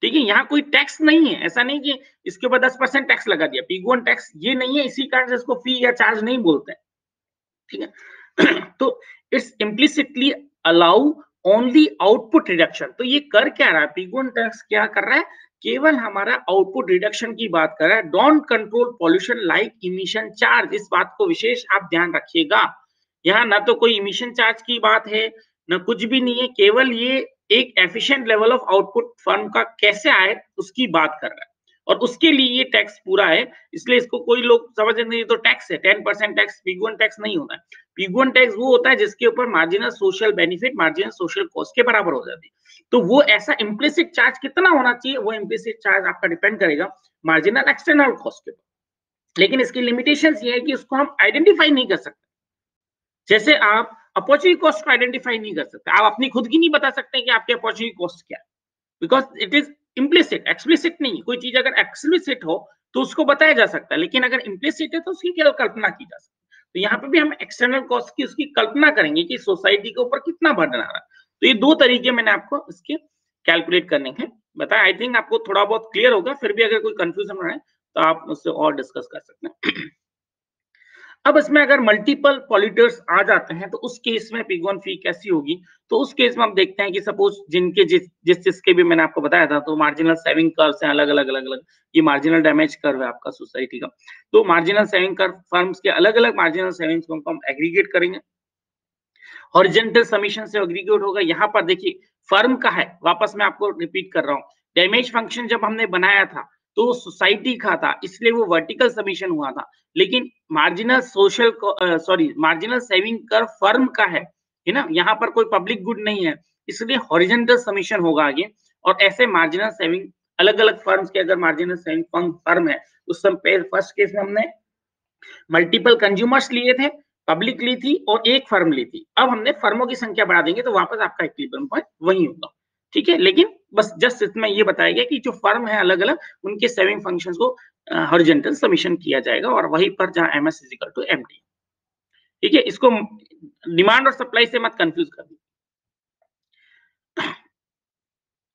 ठीक है, यहाँ कोई टैक्स नहीं है, ऐसा नहीं कि इसके ऊपर 10% टैक्स लगा दिया, P1 टैक्स ये नहीं है, इसी कारण से इसको फी या चार्ज नहीं बोलते हैं, ठीक है। तो it's implicitly allow only output reduction. तो ये कर क्या रहा है, P1 टैक्स क्या कर रहा है, केवल हमारा आउटपुट रिडक्शन की बात कर रहा है, don't control pollution like emission charge. इस बात को विशेष आप ध्यान रखिएगा, यहाँ ना तो कोई इमिशन चार्ज की बात है ना कुछ भी नहीं है, केवल ये एक efficient level of output firm का कैसे आए उसकी बात कर रहा है, और उसके लिए ये टैक्स पूरा है। इसलिए इसको कोई लोग समझ नहीं, तो टैक्स है 10% टैक्स, P1 टैक्स नहीं होता है। P1 टैक्स वो होता है जिसके ऊपर marginal social benefit marginal social cost के बराबर हो जाती है। तो वो ऐसा इम्प्लिसिट चार्ज कितना होना चाहिए, वो इम्प्लिसिट चार्ज आपका डिपेंड करेगा मार्जिनल एक्सटर्नल कॉस्ट के ऊपर। लेकिन इसकी लिमिटेशंस ये है कि उसको हम आइडेंटिफाई नहीं कर सकते, जैसे आप अपॉर्चुनिटी कॉस्ट को आइडेंटिफाई नहीं कर सकते, आप अपनी खुद की नहीं बता सकते कि आपकी अपॉर्चुनिटी कॉस्ट क्या है, because it is implicit, explicit नहीं। कोई चीज अगर एक्सप्लिसिट हो तो उसको बताया जा सकता है, लेकिन अगर इम्प्लिसिट है तो उसकी केवल कल्पना की जा सकती है। तो यहाँ पे भी हम एक्सटर्नल कॉस्ट की उसकी कल्पना करेंगे कि सोसाइटी के ऊपर कितना बर्डन आ रहा है। तो ये दो तरीके मैंने आपको इसके कैलकुलेट करने के बताया। आई थिंक आपको थोड़ा बहुत क्लियर होगा, फिर भी अगर कोई कंफ्यूजन रहे तो आप मुझसे और डिस्कस कर सकते हैं। अब इसमें अगर मल्टीपल पॉल्यूटर्स आ जाते हैं तो उस केस में पिग वन फी कैसी होगी? तो उस केस में हम देखते हैं कि सपोज जिनके जिस जिसके भी मैंने आपको बताया था, तो मार्जिनल सेविंग कर्व्स हैं अलग-अलग। ये मार्जिनल डैमेज कर्व है आपका सोसाइटी का। तो मार्जिनल सेविंग कर्व फर्म्स के अलग-अलग मार्जिनल सेविंग्स को हम एग्रीगेट करेंगे। हॉरिजॉन्टल समेशन से एग्रीगेट होगा। यहाँ पर देखिए फर्म का है, वापस मैं आपको रिपीट कर रहा हूँ। डैमेज फंक्शन जब हमने बनाया था तो सोसाइटी का था, इसलिए वो वर्टिकल समेशन हुआ था। लेकिन marginal marginal saving curve firm का है ना? यहाँ पर कोई पब्लिक गुड नहीं है, इसलिए हॉरिजॉन्टल समेशन होगा आगे। और ऐसे मार्जिनल सेविंग अलग-अलग फर्म्स के अगर मार्जिनल सेविंग फर्म है, उस समय फर्स्ट केस में हमने मल्टीपल कंज्यूमर्स लिए थे, पब्लिक ली थी और एक फर्म ली थी। अब हमने फर्मों की संख्या बढ़ा देंगे तो वापस आपका इक्विलिब्रियम पॉइंट वही होगा। ठीक है? लेकिन बस जस्ट इसमें ये बताया गया कि जो फर्म है अलग-अलग उनके सेविंग फंक्शंस को हॉरिजॉन्टल समेशन किया जाएगा और वहीं पर जहां MS is equal to MD. ठीक है? इसको डिमांड और सप्लाई से मत कंफ्यूज कर दीजिए।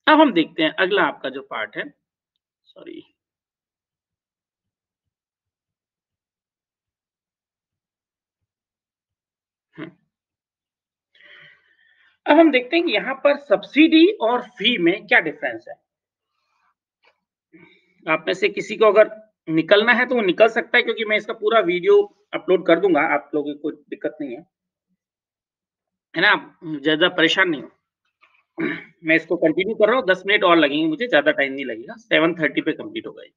अब हम देखते हैं अगला आपका जो पार्ट है, सॉरी अब हम देखते हैं कि यहाँ पर सब्सिडी और फी में क्या डिफरेंस है। आप में से किसी को अगर निकलना है तो वो निकल सकता है, क्योंकि मैं इसका पूरा वीडियो अपलोड कर दूंगा, आप लोगों को कोई दिक्कत नहीं है ना? आप ज्यादा परेशान नहीं हो। मैं इसको कंटिन्यू कर रहा हूँ, 10 मिनट और लगेंगे मुझे, ज्यादा टाइम नहीं लगेगा, 7:30 पे कंप्लीट होगा ये।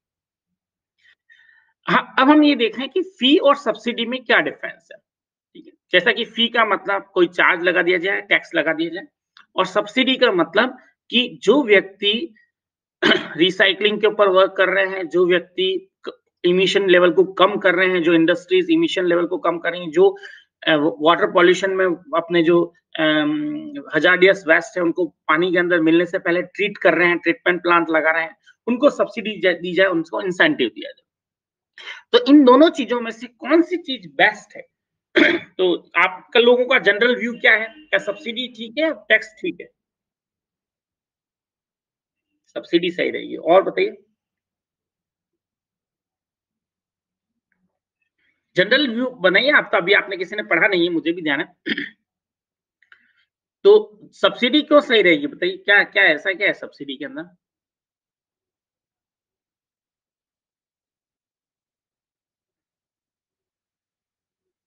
हाँ, अब हम ये देख रहे हैं कि फी और सब्सिडी में क्या डिफरेंस है। ठीक है? जैसा कि फी का मतलब कोई चार्ज लगा दिया जाए, टैक्स लगा दिया जाए, और सब्सिडी का मतलब कि जो व्यक्ति रिसाइक्लिंग के ऊपर वर्क कर रहे हैं, जो व्यक्ति इमिशन लेवल को कम कर रहे हैं, जो इंडस्ट्रीज इमिशन लेवल को कम कर रही हैं, जो वाटर पॉल्यूशन में अपने जो हजार्डियस वेस्ट है उनको पानी के अंदर मिलने से पहले ट्रीट कर रहे हैं, ट्रीटमेंट प्लांट लगा रहे हैं, उनको सब्सिडी दी जाए, उनको इंसेंटिव दिया जाए। तो इन दोनों चीजों में से कौन सी चीज बेस्ट है? तो आपका लोगों का जनरल व्यू क्या है? क्या सब्सिडी ठीक है, टैक्स ठीक है? सब्सिडी सही रहेगी। और बताइए, जनरल व्यू बनाइए आप, तो अभी आपने किसी ने पढ़ा नहीं है, मुझे भी ध्यान है। तो सब्सिडी क्यों सही रहेगी बताइए, क्या क्या ऐसा क्या है सब्सिडी के अंदर?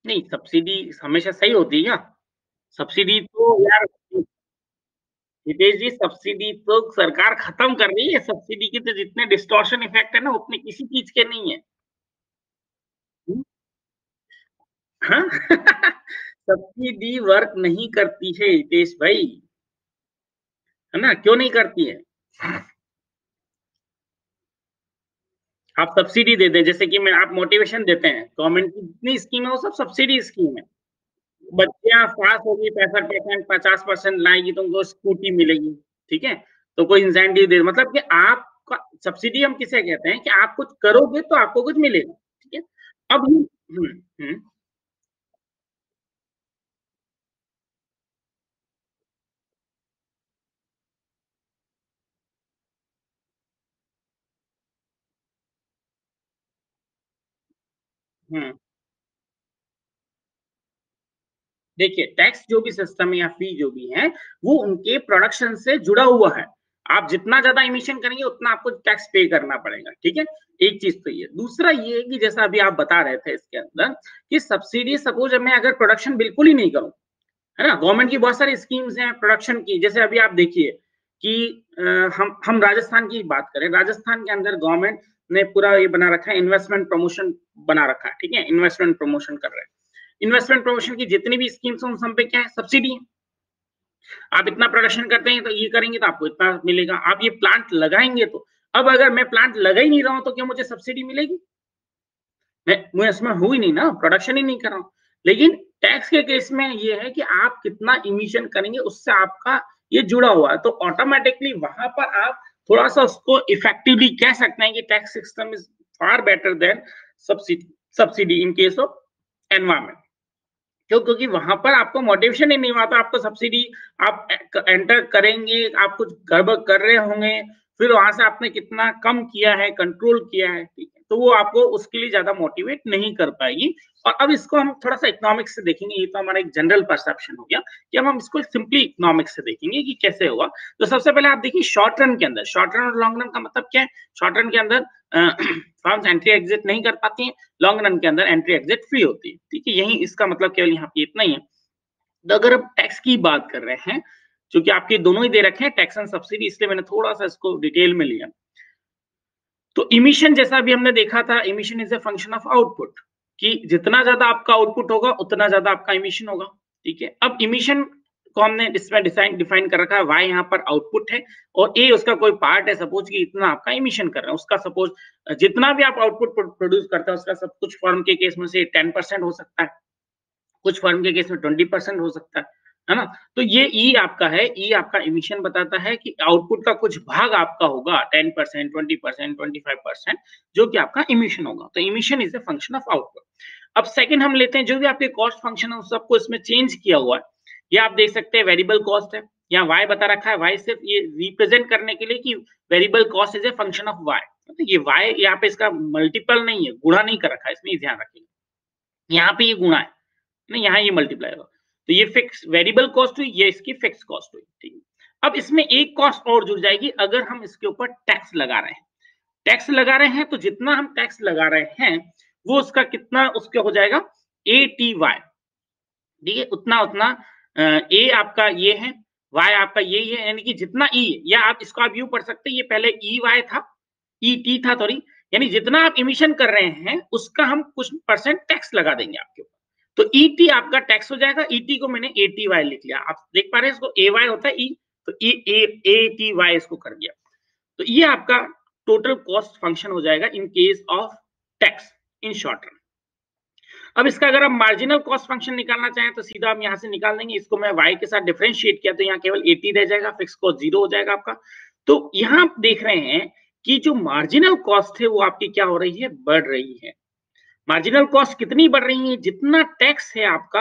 नहीं, सब्सिडी हमेशा सही होती है क्या? सब्सिडी तो यार, हितेश जी, सब्सिडी तो सरकार खत्म कर रही है। सब्सिडी के तो जितने डिस्टॉर्शन इफेक्ट है ना, उतने किसी चीज के नहीं है। हम्म, हाँ। सब्सिडी वर्क नहीं करती है हितेश भाई, है ना? क्यों नहीं करती है? आप सब्सिडी दे दें, जैसे कि मैं आप मोटिवेशन देते हैं, गवर्नमेंट की जितनी स्कीम है वो सब सब्सिडी स्कीम है। बच्चियां पास होगी 65%, 50% लाएगी तो उनको स्कूटी मिलेगी। ठीक है? तो कोई इंसेंटिव दे, मतलब कि आपका सब्सिडी हम किसे कहते हैं कि आप कुछ करोगे तो आपको कुछ मिलेगा। ठीक है? अब हम्म, देखिए टैक्स जो भी सिस्टम है या फी जो भी है, वो उनके प्रोडक्शन से जुड़ा हुआ है। आप जितना ज्यादा इमिशन करेंगे उतना आपको टैक्स पे करना पड़ेगा। ठीक है? एक चीज तो ये, दूसरा ये कि जैसा अभी आप बता रहे थे इसके अंदर कि सब्सिडी, सपोज मैं अगर प्रोडक्शन बिल्कुल ही नहीं करूं, है ना? गवर्नमेंट की बहुत सारी स्कीम्स हैं प्रोडक्शन की, जैसे अभी आप देखिए कि हम राजस्थान की बात करें, राजस्थान के अंदर गवर्नमेंट ने पूरा ये बना रखा है, इन्वेस्टमेंट प्रमोशन बना रखा है। ठीक है? इन्वेस्टमेंट प्रमोशन कर रहे हैं। इन्वेस्टमेंट प्रमोशन की जितनी भी स्कीम्स हैं उन सब पे क्या है? सब्सिडी है। आप इतना प्रोडक्शन करते हैं तो ये करेंगे तो आपको इतना मिलेगा, आप ये प्लांट लगाएंगे तो। अब अगर मैं प्लांट लगा ही नहीं रहा हूं तो क्या मुझे सब्सिडी मिलेगी? मैं इसमें हूँ ही नहीं ना, प्रोडक्शन ही नहीं कर रहा हूँ। लेकिन टैक्स के केस में ये है कि आप कितना इमिशन करेंगे उससे आपका ये जुड़ा हुआ है, तो ऑटोमेटिकली वहां पर आप थोड़ा सा उसको इफेक्टिवली कह सकते हैं कि tax system is far better than subsidy subsidy in case of environment. क्यों? क्योंकि वहां पर आपको मोटिवेशन ही नहीं हुआ, तो आपको सब्सिडी आप एंटर करेंगे, आप कुछ गड़बड़ कर रहे होंगे, फिर वहां से आपने कितना कम किया है, कंट्रोल किया है, ठीक है, तो वो आपको उसके लिए ज्यादा मोटिवेट नहीं कर पाएगी। और अब इसको हम थोड़ा सा इकोनॉमिक्स से देखेंगे, ये तो हमारा एक जनरल परसेप्शन हो गया कि अब हम इसको सिंपली इकोनॉमिक्स से देखेंगे कि कैसे होगा। तो सबसे पहले आप देखिए शॉर्ट रन के अंदर, शॉर्ट रन और लॉन्ग रन का मतलब क्या है। शॉर्ट रन के अंदर फर्म्स एंट्री एग्जिट नहीं कर पाती हैं, लॉन्ग रन के अंदर एंट्री एग्जिट फ्री होती है, ठीक है, यही इसका मतलब केवल यहाँ पे इतना ही है। तो अगर हम टैक्स की बात कर रहे हैं, क्योंकि आपके दोनों ही दे रखे हैं टैक्स एंड सब्सिडी, इसलिए मैंने थोड़ा सा इसको डिटेल में लिया। तो इमिशन जैसा भी हमने देखा था, emission is a function of output, कि जितना ज्यादा आपका आउटपुट होगा उतना ज्यादा आपका इमिशन होगा, ठीक है। अब इमिशन को हमने इसमें डिफाइन कर रखा है, वाई यहाँ पर आउटपुट है और ए उसका कोई पार्ट है, सपोज कि इतना आपका इमिशन कर रहे हैं, उसका सपोज जितना भी आप आउटपुट प्रोड्यूस करते हैं उसका सब कुछ फर्म के केस में से 10% हो सकता है, कुछ फर्म के केस में 20% हो सकता है ना। तो ये ई आपका है, ई आपका इमिशन बताता है कि आउटपुट का कुछ भाग आपका होगा 10%, 20%, 25%, जो कि आपका इमिशन होगा। तो emission is a function of output. अब सेकंड हम लेते हैं जो भी आपके कॉस्ट फंक्शन है उस सबको इसमें चेंज किया हुआ है। ये आप देख सकते हैं वेरिएबल कॉस्ट है, यहाँ वाई बता रखा है, वाई सिर्फ ये रिप्रेजेंट करने के लिए कि variable cost is a function of Y. तो ये वाई यहाँ पे इसका मल्टीपल नहीं है, गुणा नहीं कर रखा है, इसमें ध्यान रखिएगा, यहाँ पे ये गुणा है नहीं, यहाँ ये मल्टीप्लाई होगा। तो ये फिक्स वेरिएबल कॉस्ट हुई, ये इसकी फिक्स कॉस्ट हुई, ठीक है। अब इसमें एक कॉस्ट और जुड़ जाएगी अगर हम इसके ऊपर टैक्स लगा रहे हैं। टैक्स लगा रहे हैं तो जितना हम टैक्स लगा रहे हैं वो उसका कितना उसके हो जाएगा ATY, ठीक है, उतना उतना ए आपका ये है, वाई आपका यही है, यानी कि जितना ई, या आप इसको आप यूं पढ़ सकते हैं, ये पहले EY था, ET था, सॉरी, यानी जितना आप इमिशन कर रहे हैं उसका हम कुछ परसेंट टैक्स लगा देंगे आपके ऊपर। तो ET आपका टैक्स हो जाएगा, ET को मैंने ATY लिख लिया, आप देख पा रहे हैं इसको AY होता है, ई तो ATY इसको कर दिया। तो ये आपका टोटल कॉस्ट फंक्शन हो जाएगा in case of tax in short run. अब इसका अगर आप मार्जिनल कॉस्ट फंक्शन निकालना चाहें तो सीधा हम यहाँ से निकाल देंगे, इसको मैं y के साथ डिफरेंशिएट किया तो यहाँ केवल 80 रह जाएगा, फिक्स कॉस्ट 0 हो जाएगा आपका। तो यहाँ आप देख रहे हैं कि जो मार्जिनल कॉस्ट है वो आपकी क्या हो रही है, बढ़ रही है। मार्जिनल कॉस्ट कितनी बढ़ रही है, जितना टैक्स है आपका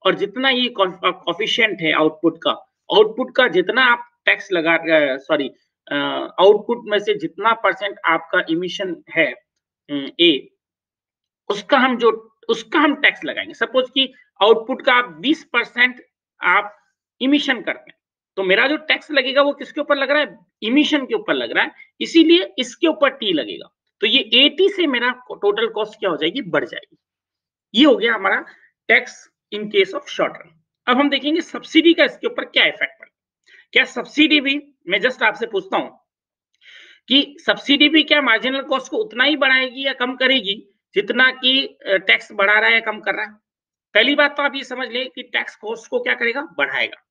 और जितना ये कॉफिशिएंट है आउटपुट का जितना आप टैक्स लगा, सॉरी, आउटपुट में से जितना परसेंट आपका इमिशन है ए, उसका हम टैक्स लगाएंगे। सपोज कि आउटपुट का आप 20% आप इमिशन करते हैं, तो मेरा जो टैक्स लगेगा वो किसके ऊपर लग रहा है, इमिशन के ऊपर लग रहा है, इसीलिए इसके ऊपर टी लगेगा। तो ये 80 से मेरा टोटल कॉस्ट क्या हो जाएगी, बढ़ जाएगी। ये हो गया हमारा tax in case of short run. अब हम देखेंगे सब्सिडी का इसके ऊपर क्या इफेक्ट पड़ेगा। क्या सब्सिडी भी, मैं जस्ट आपसे पूछता हूं कि सब्सिडी भी क्या मार्जिनल कॉस्ट को उतना ही बढ़ाएगी या कम करेगी जितना कि टैक्स बढ़ा रहा है, कम कर रहा है। पहली बात तो आप ये समझ लें कि टैक्स कॉस्ट को क्या करेगा, बढ़ाएगा,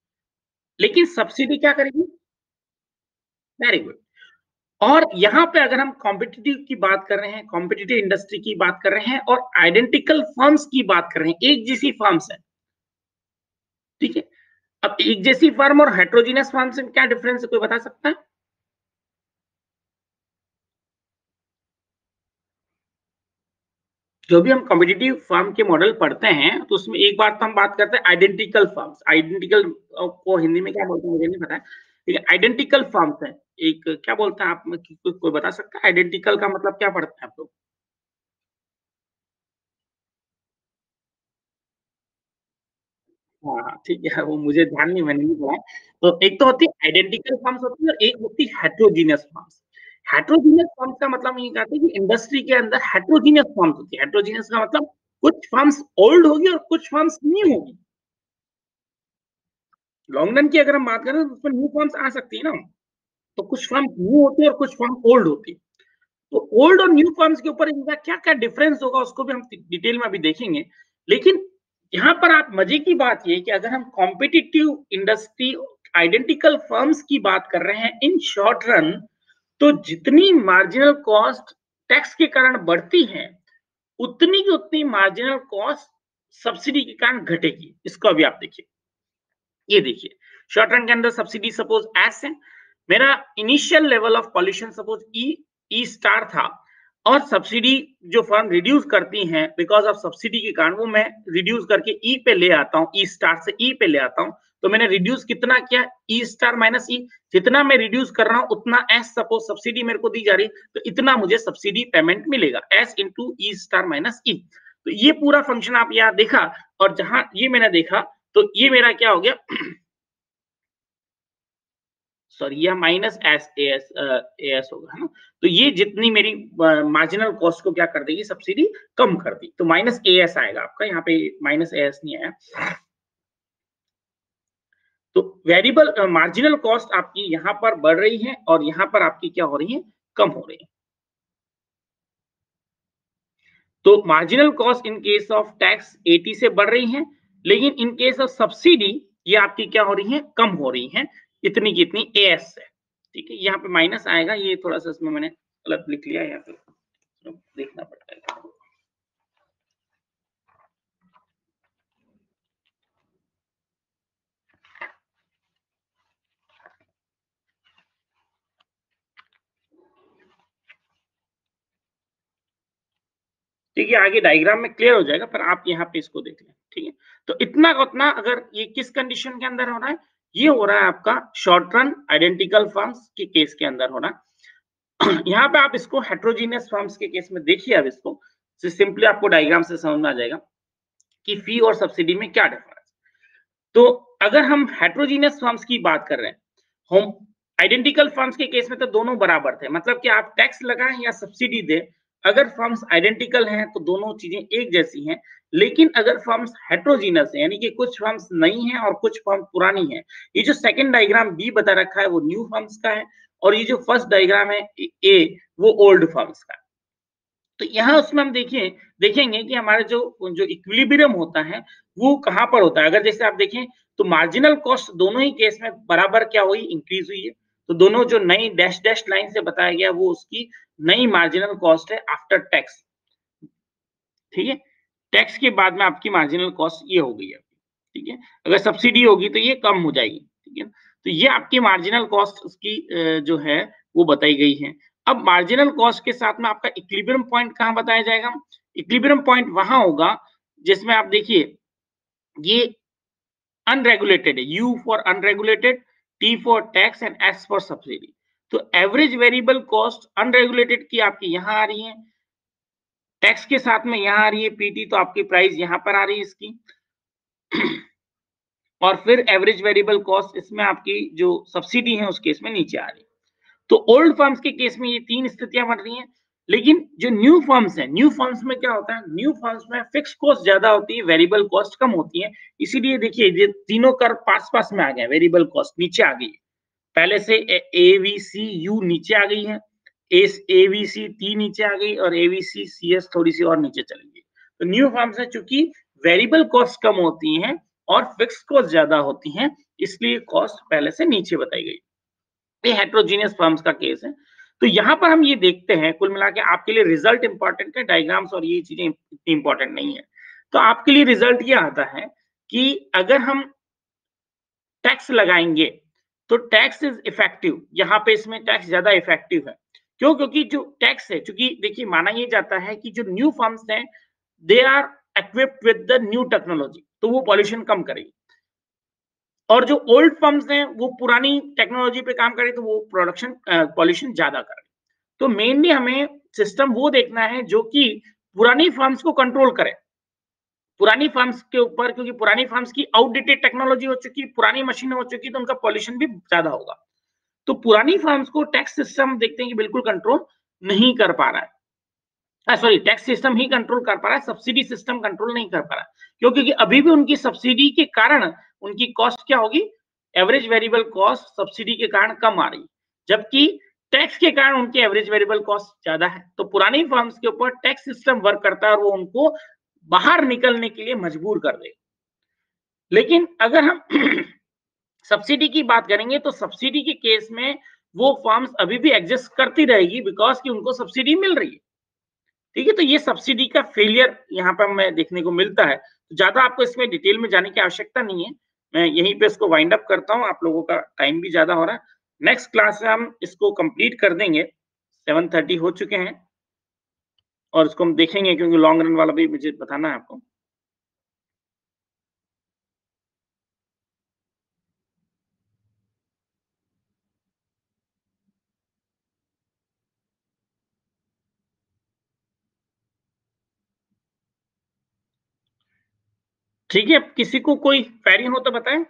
लेकिन सब्सिडी क्या करेगी, वेरी गुड। और यहाँ पे अगर हम कॉम्पिटिटिव की बात कर रहे हैं, कॉम्पिटिटिव इंडस्ट्री की बात कर रहे हैं और आइडेंटिकल फर्म्स की बात कर रहे हैं, एक जैसी फर्म्स है, ठीक है। अब एक जैसी फर्म और हेट्रोजीनियस फर्म से क्या डिफरेंस है, कोई बता सकता है। जो भी हम कॉम्पिटिटिव फर्म के मॉडल पढ़ते हैं तो उसमें एक बात तो हम बात करते हैं आइडेंटिकल फर्म्स। आइडेंटिकल को हिंदी में क्या बोलते हैं मुझे नहीं पता है, ठीक है, आइडेंटिकल फर्म्स है। एक क्या बोलते हैं आप, कोई बता सकता है आइडेंटिकल का मतलब क्या पढ़ते हैं आप लोग। हाँ हाँ, ठीक है, वो मुझे ध्यान नहीं, मैंने नहीं पढ़ा है। तो एक तो होती है आइडेंटिकल फर्म्स होती है और एक होती है हेट्रोजीनियस फर्म्स। हेट्रोजीनियस फर्म्स का मतलब ये कहते हैं कि इंडस्ट्री के अंदर हेट्रोजीनियस फर्म्स होती है। हेट्रोजीनियस का मतलब कुछ फर्म्स ओल्ड होगी और कुछ फर्म्स न्यू होगी। लॉन्ग रन की अगर हम बात करें तो उसमें न्यू फर्म्स आ सकती है ना, तो कुछ फर्म न्यू होती है और कुछ फर्म ओल्ड होती है। तो ओल्ड और न्यू फर्म्स के ऊपर इनका क्या क्या डिफरेंस होगा उसको भी हम डिटेल में अभी देखेंगे। लेकिन यहाँ पर आप मजे की बात ये कि अगर हम कॉम्पिटिटिव इंडस्ट्री आइडेंटिकल फर्म्स की बात कर रहे हैं इन शॉर्ट रन, तो जितनी मार्जिनल कॉस्ट टैक्स के कारण बढ़ती है उतनी की उतनी मार्जिनल कॉस्ट सब्सिडी के कारण घटेगी। इसको अभी आप देखिए, ये देखिए शॉर्ट रन के अंदर सब्सिडी सपोज एस है, मेरा initial level of pollution suppose E star था और सब्सिडी जो फर्म रिड्यूस करती हैं बिकॉज ऑफ सब्सिडी के कारण, वो मैं रिड्यूस करके ई पे ले आता हूँ, ई स्टार से ई पे ले आता हूँ। तो मैंने रिड्यूस कितना किया, ई स्टार माइनस ई, जितना मैं रिड्यूस कर रहा हूँ उतना एस सपोज सब्सिडी मेरे को दी जा रही है, तो इतना मुझे सब्सिडी पेमेंट मिलेगा, एस इंटू ई स्टार माइनस ई। तो ये पूरा फंक्शन आप यहाँ देखा, और जहां ये मैंने देखा तो ये मेरा क्या हो गया सॉरी, यह माइनस एस ए एस होगा, है ना। तो ये जितनी मेरी मार्जिनल कॉस्ट को क्या कर देगी, सब्सिडी कम कर दी, तो माइनस ए एस आएगा आपका, यहाँ पे माइनस ए एस नहीं आया। तो वेरिएबल मार्जिनल कॉस्ट आपकी यहाँ पर बढ़ रही है और यहाँ पर आपकी क्या हो रही है, कम हो रही है। तो marginal cost in case of tax 80 से बढ़ रही है, लेकिन इन केस ऑफ सब्सिडी ये आपकी क्या हो रही है, कम हो रही है, इतनी की इतनी एएस है। ठीक है, यहाँ पे माइनस आएगा, ये थोड़ा सा इसमें मैंने गलत लिख लिया, यहाँ पे देखना पड़ता है। ठीक है, आगे डायग्राम में क्लियर हो जाएगा, पर आप यहाँ पे इसको देख लें। ठीक है, तो इतना का उतना, अगर ये किस कंडीशन के अंदर हो रहा है, ये हो रहा है आपका शॉर्ट रन आइडेंटिकल फर्म्स के केस के अंदर हो रहा है। यहाँ पे आप इसको हेट्रोजीनियस फर्म्स के केस में देखिए, अब इसको सिंपली आपको डायग्राम से समझ में आ जाएगा कि फी और सब्सिडी में क्या डिफरेंस। तो अगर हम हेट्रोजीनियस फर्म्स की बात कर रहे हैं, हम आइडेंटिकल फर्म्स के केस में तो दोनों बराबर थे, मतलब कि आप टैक्स लगाएं या सब्सिडी दें, अगर फर्म्स आइडेंटिकल हैं तो दोनों चीजें एक जैसी हैं। लेकिन अगर फर्म्स हेट्रोजीनस है, यानी कि कुछ फर्म्स नई हैं और कुछ फर्म पुरानी हैं, ये जो सेकंड डायग्राम बी बता रखा है वो न्यू फर्म्स का है, और ये जो फर्स्ट डायग्राम है ए वो ओल्ड फर्म्स का है। तो यहाँ उसमें हम देखेंगे कि हमारे जो जो इक्विलिब्रियम होता है वो कहाँ पर होता है। अगर जैसे आप देखें तो मार्जिनल कॉस्ट दोनों ही केस में बराबर क्या हुई, इंक्रीज हुई है। तो दोनों जो नई डैश डैश लाइन से बताया गया वो उसकी नई मार्जिनल कॉस्ट है आफ्टर टैक्स। ठीक है, टैक्स के बाद में आपकी मार्जिनल कॉस्ट ये हो गई है। ठीक है, अगर सब्सिडी होगी तो ये कम हो जाएगी। ठीक है, तो ये आपकी मार्जिनल कॉस्ट उसकी जो है वो बताई गई है। अब मार्जिनल कॉस्ट के साथ में आपका इक्विलिब्रियम पॉइंट कहाँ बताया जाएगा, इक्विलिब्रियम पॉइंट वहां होगा जिसमें आप देखिए ये अनरेगुलेटेड है, you for unregulated, T for tax and S for subsidy. तो एवरेज वेरिएबल कॉस्ट अनरेगुलेटेड की आपकी यहाँ आ रही है, टैक्स के साथ में यहाँ आ रही है पीटी, तो आपकी प्राइस यहाँ पर आ रही है इसकी और फिर एवरेज वेरिएबल कॉस्ट इसमें आपकी जो सब्सिडी है उस केस में नीचे आ रही है। तो ओल्ड फर्म्स के केस में ये तीन स्थितियां बन रही हैं। लेकिन जो न्यू फर्म्स है, न्यू फर्म्स में क्या होता है, न्यू फर्म्स में फिक्स कॉस्ट ज्यादा होती है, वेरिएबल कॉस्ट कम होती है। इसीलिए देखिए ये तीनों कर पास पास में आ गए, वेरिएबल कॉस्ट नीचे आ गई, पहले से ए वी सी यू नीचे आ गई है, ए वी सी टी नीचे आ गई और A V C C S थोड़ी सी और नीचे चली गई। तो न्यू फर्म्स है चूंकि वेरिएबल कॉस्ट कम होती हैं और फिक्स कॉस्ट ज्यादा होती हैं, इसलिए कॉस्ट पहले से नीचे बताई गई। ये हेट्रोजीनियस फर्म्स का केस है। तो यहाँ पर हम ये देखते हैं, कुल मिला के आपके लिए रिजल्ट इंपॉर्टेंट है, डायग्राम्स और ये चीजें इतनी इंपॉर्टेंट नहीं है। तो आपके लिए रिजल्ट ये आता है कि अगर हम टैक्स लगाएंगे तो टैक्स इज इफेक्टिव, यहाँ पे इसमें टैक्स ज्यादा इफेक्टिव है। क्यों, क्योंकि जो टैक्स है, क्योंकि देखिए माना ये जाता है कि जो न्यू फर्म्स हैं they are equipped with the new technology, तो वो पॉल्यूशन कम करेगी, और जो ओल्ड फर्म्स हैं वो पुरानी टेक्नोलॉजी पे काम करें तो वो प्रोडक्शन पॉल्यूशन ज्यादा करे। तो मेनली हमें सिस्टम वो देखना है जो कि पुरानी फर्म्स को कंट्रोल करे, पुरानी फर्म्स के ऊपर, क्योंकि पुरानी फर्म्स की आउटडेटेड टेक्नोलॉजी हो चुकी, पुरानी मशीनें हो चुकी, तो उनका पॉल्यूशन भी ज्यादा होगा। तो पुरानी फर्म्स को टैक्स सिस्टम देखते हैं कि बिल्कुल कंट्रोल नहीं कर पा रहा है, सॉरी टैक्स सिस्टम ही कंट्रोल कर पा रहा है, सब्सिडी सिस्टम कंट्रोल नहीं कर पा रहा है। क्यों, क्योंकि अभी भी उनकी सब्सिडी के कारण उनकी कॉस्ट क्या होगी, एवरेज वेरिएबल कॉस्ट सब्सिडी के कारण कम आ रही, जबकि टैक्स के कारण उनकी एवरेज वेरिएबल कॉस्ट ज्यादा है। तो पुरानी फर्म्स के ऊपर टैक्स सिस्टम वर्क करता है और वो उनको बाहर निकलने के लिए मजबूर कर देगा। लेकिन अगर हम सब्सिडी की बात करेंगे तो सब्सिडी के केस में वो फर्म्स अभी भी एग्जिस्ट करती रहेगी, बिकॉज कि उनको सब्सिडी मिल रही है। ठीक है, तो ये सब्सिडी का फेलियर यहाँ पर हमें देखने को मिलता है। तो ज्यादा आपको इसमें डिटेल में जाने की आवश्यकता नहीं है, मैं यहीं पे इसको वाइंड अप करता हूँ, आप लोगों का टाइम भी ज्यादा हो रहा है। नेक्स्ट क्लास में हम इसको कंप्लीट कर देंगे, 7:30 हो चुके हैं। और इसको हम देखेंगे क्योंकि लॉन्ग रन वाला भी मुझे बताना है आपको। ठीक है, किसी को कोई क्वेरी हो तो बताएँ?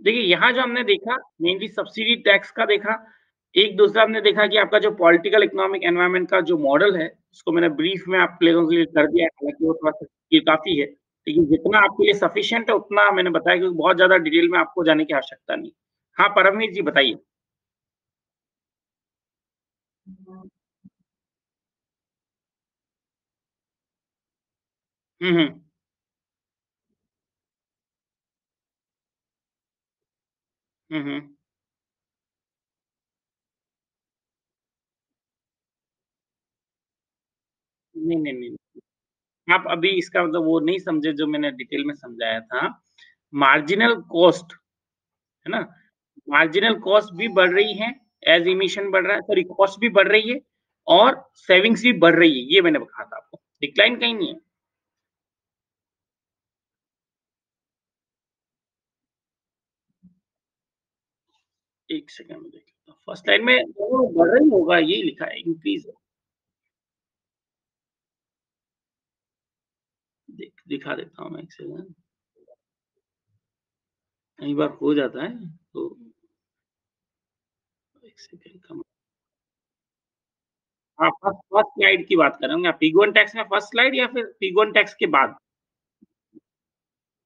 देखिए, यहाँ जो हमने देखा मेनली सब्सिडी टैक्स का देखा, एक दूसरा हमने देखा कि आपका जो पॉलिटिकल इकोनॉमिक एनवायरनमेंट का जो मॉडल है, उसको मैंने ब्रीफ में आप लोगों के लिए कर दिया है, हालाँकि वो थोड़ा-सा ये काफ़ी है, लेकिन जितना आपके लिए सफिशिएंट है उतना मैंने बताया क्योंकि बहुत ज़्यादा डिटेल में आपको जाने की आवश्यकता नहीं। हाँ, परमवीर जी बताइए। हुँ, हुँ। हुँ, हुँ। नहीं, नहीं, नहीं। आप अभी इसका मतलब वो नहीं समझे जो मैंने डिटेल में समझाया था। मार्जिनल कॉस्ट, है ना? मार्जिनल कॉस्ट भी बढ़ रही है, ऐज़ इमिशन बढ़ रहा है, सॉरी कॉस्ट भी बढ़ रही है और सेविंग्स भी बढ़ रही है, ये मैंने कहा था आपको। डिक्लाइन कहीं नहीं है। 1 सेकंड में देख लेता हूँ। फर्स्ट लाइन में दोनों बढ़ रही होगा, यही लिखा है, इंक्रीज़ है। दिखा देता हूँ मैं 1 सेकंड। कई बार हो जाता है, तो 1 सेकंड का हाँ, फर्स्ट फर्स्ट स्लाइड की बात कर रहे होंगे आप। P1 टैक्स में फर्स्ट स्लाइड या फिर P1 टैक्स के बाद?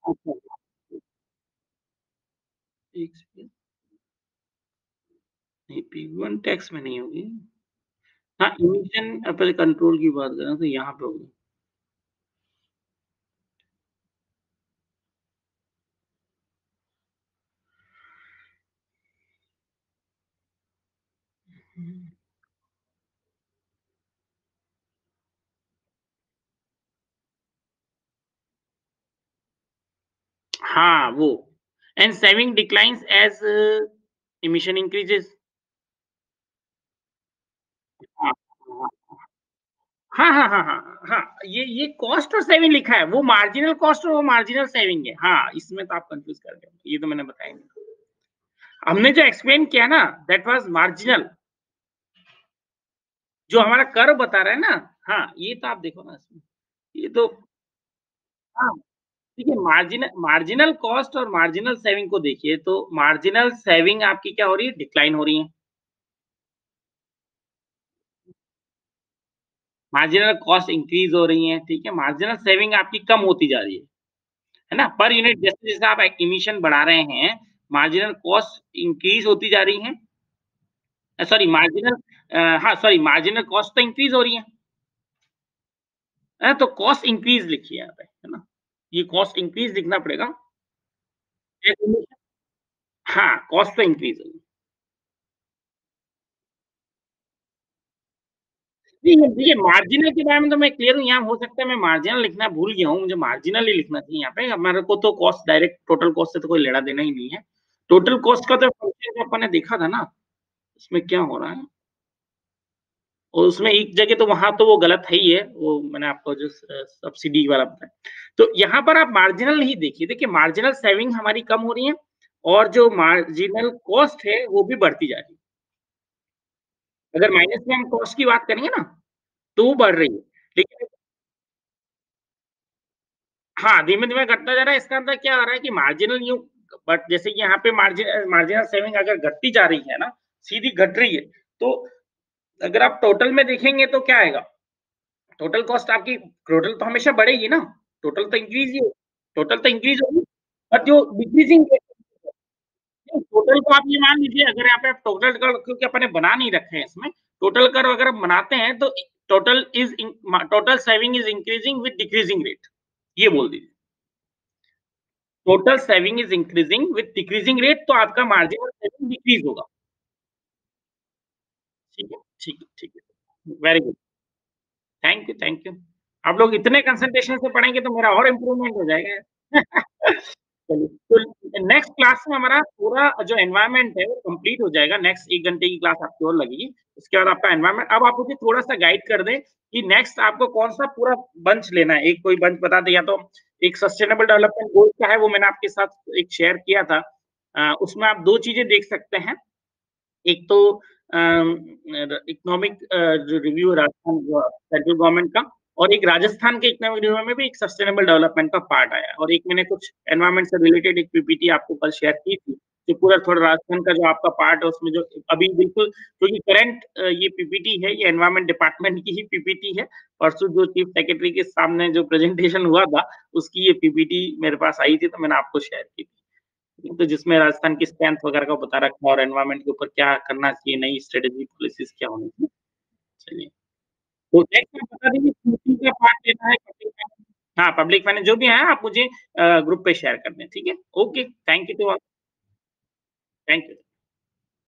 अच्छा, 1 सेकंड। नहीं, P1 टैक्स में नहीं होगी। हाँ, इमिशन पहले कंट्रोल की बात कर रहे हैं, तो यहाँ पे होगी। हाँ, वो एंड सेविंग डिक्लाइन्स एज़ इमिशन इंक्रीज़ेज़। हाँ, हाँ। हाँ, हाँ, हाँ, हाँ, हाँ, ये कॉस्ट और सेविंग लिखा है, वो मार्जिनल कॉस्ट और वो मार्जिनल सेविंग है। हाँ, इसमें तो आप कन्फ्यूज़ कर गए, ये तो मैंने बताया नहीं। हमने जो एक्सप्लेन किया ना, दैट वाज़ मार्जिनल, जो हमारा कर्व बता रहा है ना, हाँ, ये तो आप देखो ना इसमें, ये तो हाँ, देखिए मार्जिनल मार्जिनल कॉस्ट और मार्जिनल सेविंग को देखिए, तो मार्जिनल सेविंग आपकी क्या हो रही है? डिक्लाइन हो रही है। मार्जिनल कॉस्ट इंक्रीज़ हो रही है, ठीक है? मार्जिनल सेविंग आपकी कम होती जा रही है ना? पर यूनिट जैसे-जैसे आप इमिशन बढ़ा रहे हैं, मार्जिनल कॉस्ट इंक्रीज़ होती जा रही है। सॉरी मार्जिनल हाँ, सॉरी मार्जिनल कॉस्ट तो इंक्रीज़ हो रही है, तो कॉस्ट इंक्रीज़ लिखिए यहाँ पे, है ना? ये कॉस्ट इंक्रीज़ लिखना पड़ेगा। हाँ, कॉस्ट तो इंक्रीज़ होगी। जी, देखिए मार्जिनल के बारे में तो मैं क्लियर हूँ, यहाँ हो सकता है मैं मार्जिनल लिखना भूल गया हूँ, मुझे मार्जिनल ही लिखना चाहिए यहाँ पे, हमारे को तो कॉस्ट डायरेक्ट टोटल कॉस्ट से तो कोई लेना-देना ही नहीं है। टोटल कॉस्ट का तो फंक्शन जो अपन ने देखा था ना, उसमें क्या हो रहा है और उसमें एक जगह तो वहाँ तो वो गलत है ही है, वो मैंने आपको जो सब्सिडी वाला बताया। तो यहाँ पर आप मार्जिनल नहीं देखिए, देखिए मार्जिनल सेविंग हमारी कम हो रही है और जो मार्जिनल कॉस्ट है, वो भी बढ़ती जा रही है। अगर माइनस में हम कॉस्ट की बात करेंगे ना, तो वो बढ़ रही है। लेकिन हाँ, धीमे-धीमे घटता जा रहा है, इसका मतलब क्या आ रहा है कि मार्जिनल न्यू बट जैसे कि यहाँ पे मार्जिनल सेविंग अगर घटती जा रही है ना, सीधी घट रही है, तो अगर आप टोटल में देखेंगे तो क्या आएगा? टोटल कॉस्ट आपकी टोटल तो हमेशा बढ़ेगी ना, टोटल तो इंक्रीज़ ही हो टोटल तो इंक्रीज़ होगी, बट जो डिक्रीज़िंग टोटल को आप ये मान लीजिए अगर यहाँ पे आप टोटल कर क्योंकि अपन ने बना नहीं रखे हैं इसमें, टोटल कर अगर आप बनाते हैं तो total saving is increasing with decreasing rate, ये बोल दीजिए। Total saving is increasing with decreasing rate तो आपका मार्जिनल सेविंग डिक्रीज़ होगा। ठीक है? ठीक है, ठीक है। Very good. Thank you, thank you. आप लोग इतने कंसंट्रेशन से पढ़ेंगे तो मेरा और इम्प्रूवमेंट हो जाएगा। चलिए, तो नेक्स्ट क्लास में हमारा पूरा जो एनवायरनमेंट है वो कंप्लीट हो जाएगा, नेक्स्ट 1 घंटे की क्लास आपकी और लगेगी। उसके बाद आपका एनवायरनमेंट, अब आप मुझे थोड़ा-सा गाइड कर दें कि नेक्स्ट आपको कौन-सा पूरा बंच लेना है? एक कोई बंच बता दें, या तो एक सस्टेनेबल डेवलपमेंट गोल का है, वो मैंने आपके साथ एक शेयर किया था। उसमें आप 2 चीज़ें देख सकते हैं। एक तो इकोनॉमिक जो रिव्यू राजस्थान सेंट्रल गवर्नमेंट का, और एक राजस्थान के इकोनॉमिक रिव्यू में भी एक सस्टेनेबल डेवलपमेंट का पार्ट आया, और एक मैंने कुछ एनवायरनमेंट से रिलेटेड एक पीपीटी आपको कल शेयर की थी, जो पूरा थोड़ा राजस्थान का जो आपका पार्ट है उसमें जो अभी बिल्कुल, क्योंकि करंट ये पीपीटी है, ये एनवायरनमेंट डिपार्टमेंट की ही पीपीटी है। परसों जो चीफ सेक्रेटरी के सामने जो प्रेजेंटेशन हुआ था, उसकी ये पीपीटी मेरे पास आई थी, तो मैंने आपको शेयर की थी। तो जिसमें राजस्थान की स्ट्रेंथ वगैरह का बता रखा है, और एनवायरनमेंट के ऊपर क्या करना चाहिए, नई स्ट्रेटेजी पॉलिसीज़ क्या होनी चाहिए। चलिए, तो नेक्स्ट आप बता दीजिए स्मूथिंग का पार्ट लेना है, पब्लिक फाइनेंस, हाँ, पब्लिक फाइनेंस जो भी है आप मुझे ग्रुप पे शेयर कर दें, ठीक है? Okay, thank you to all, thank you.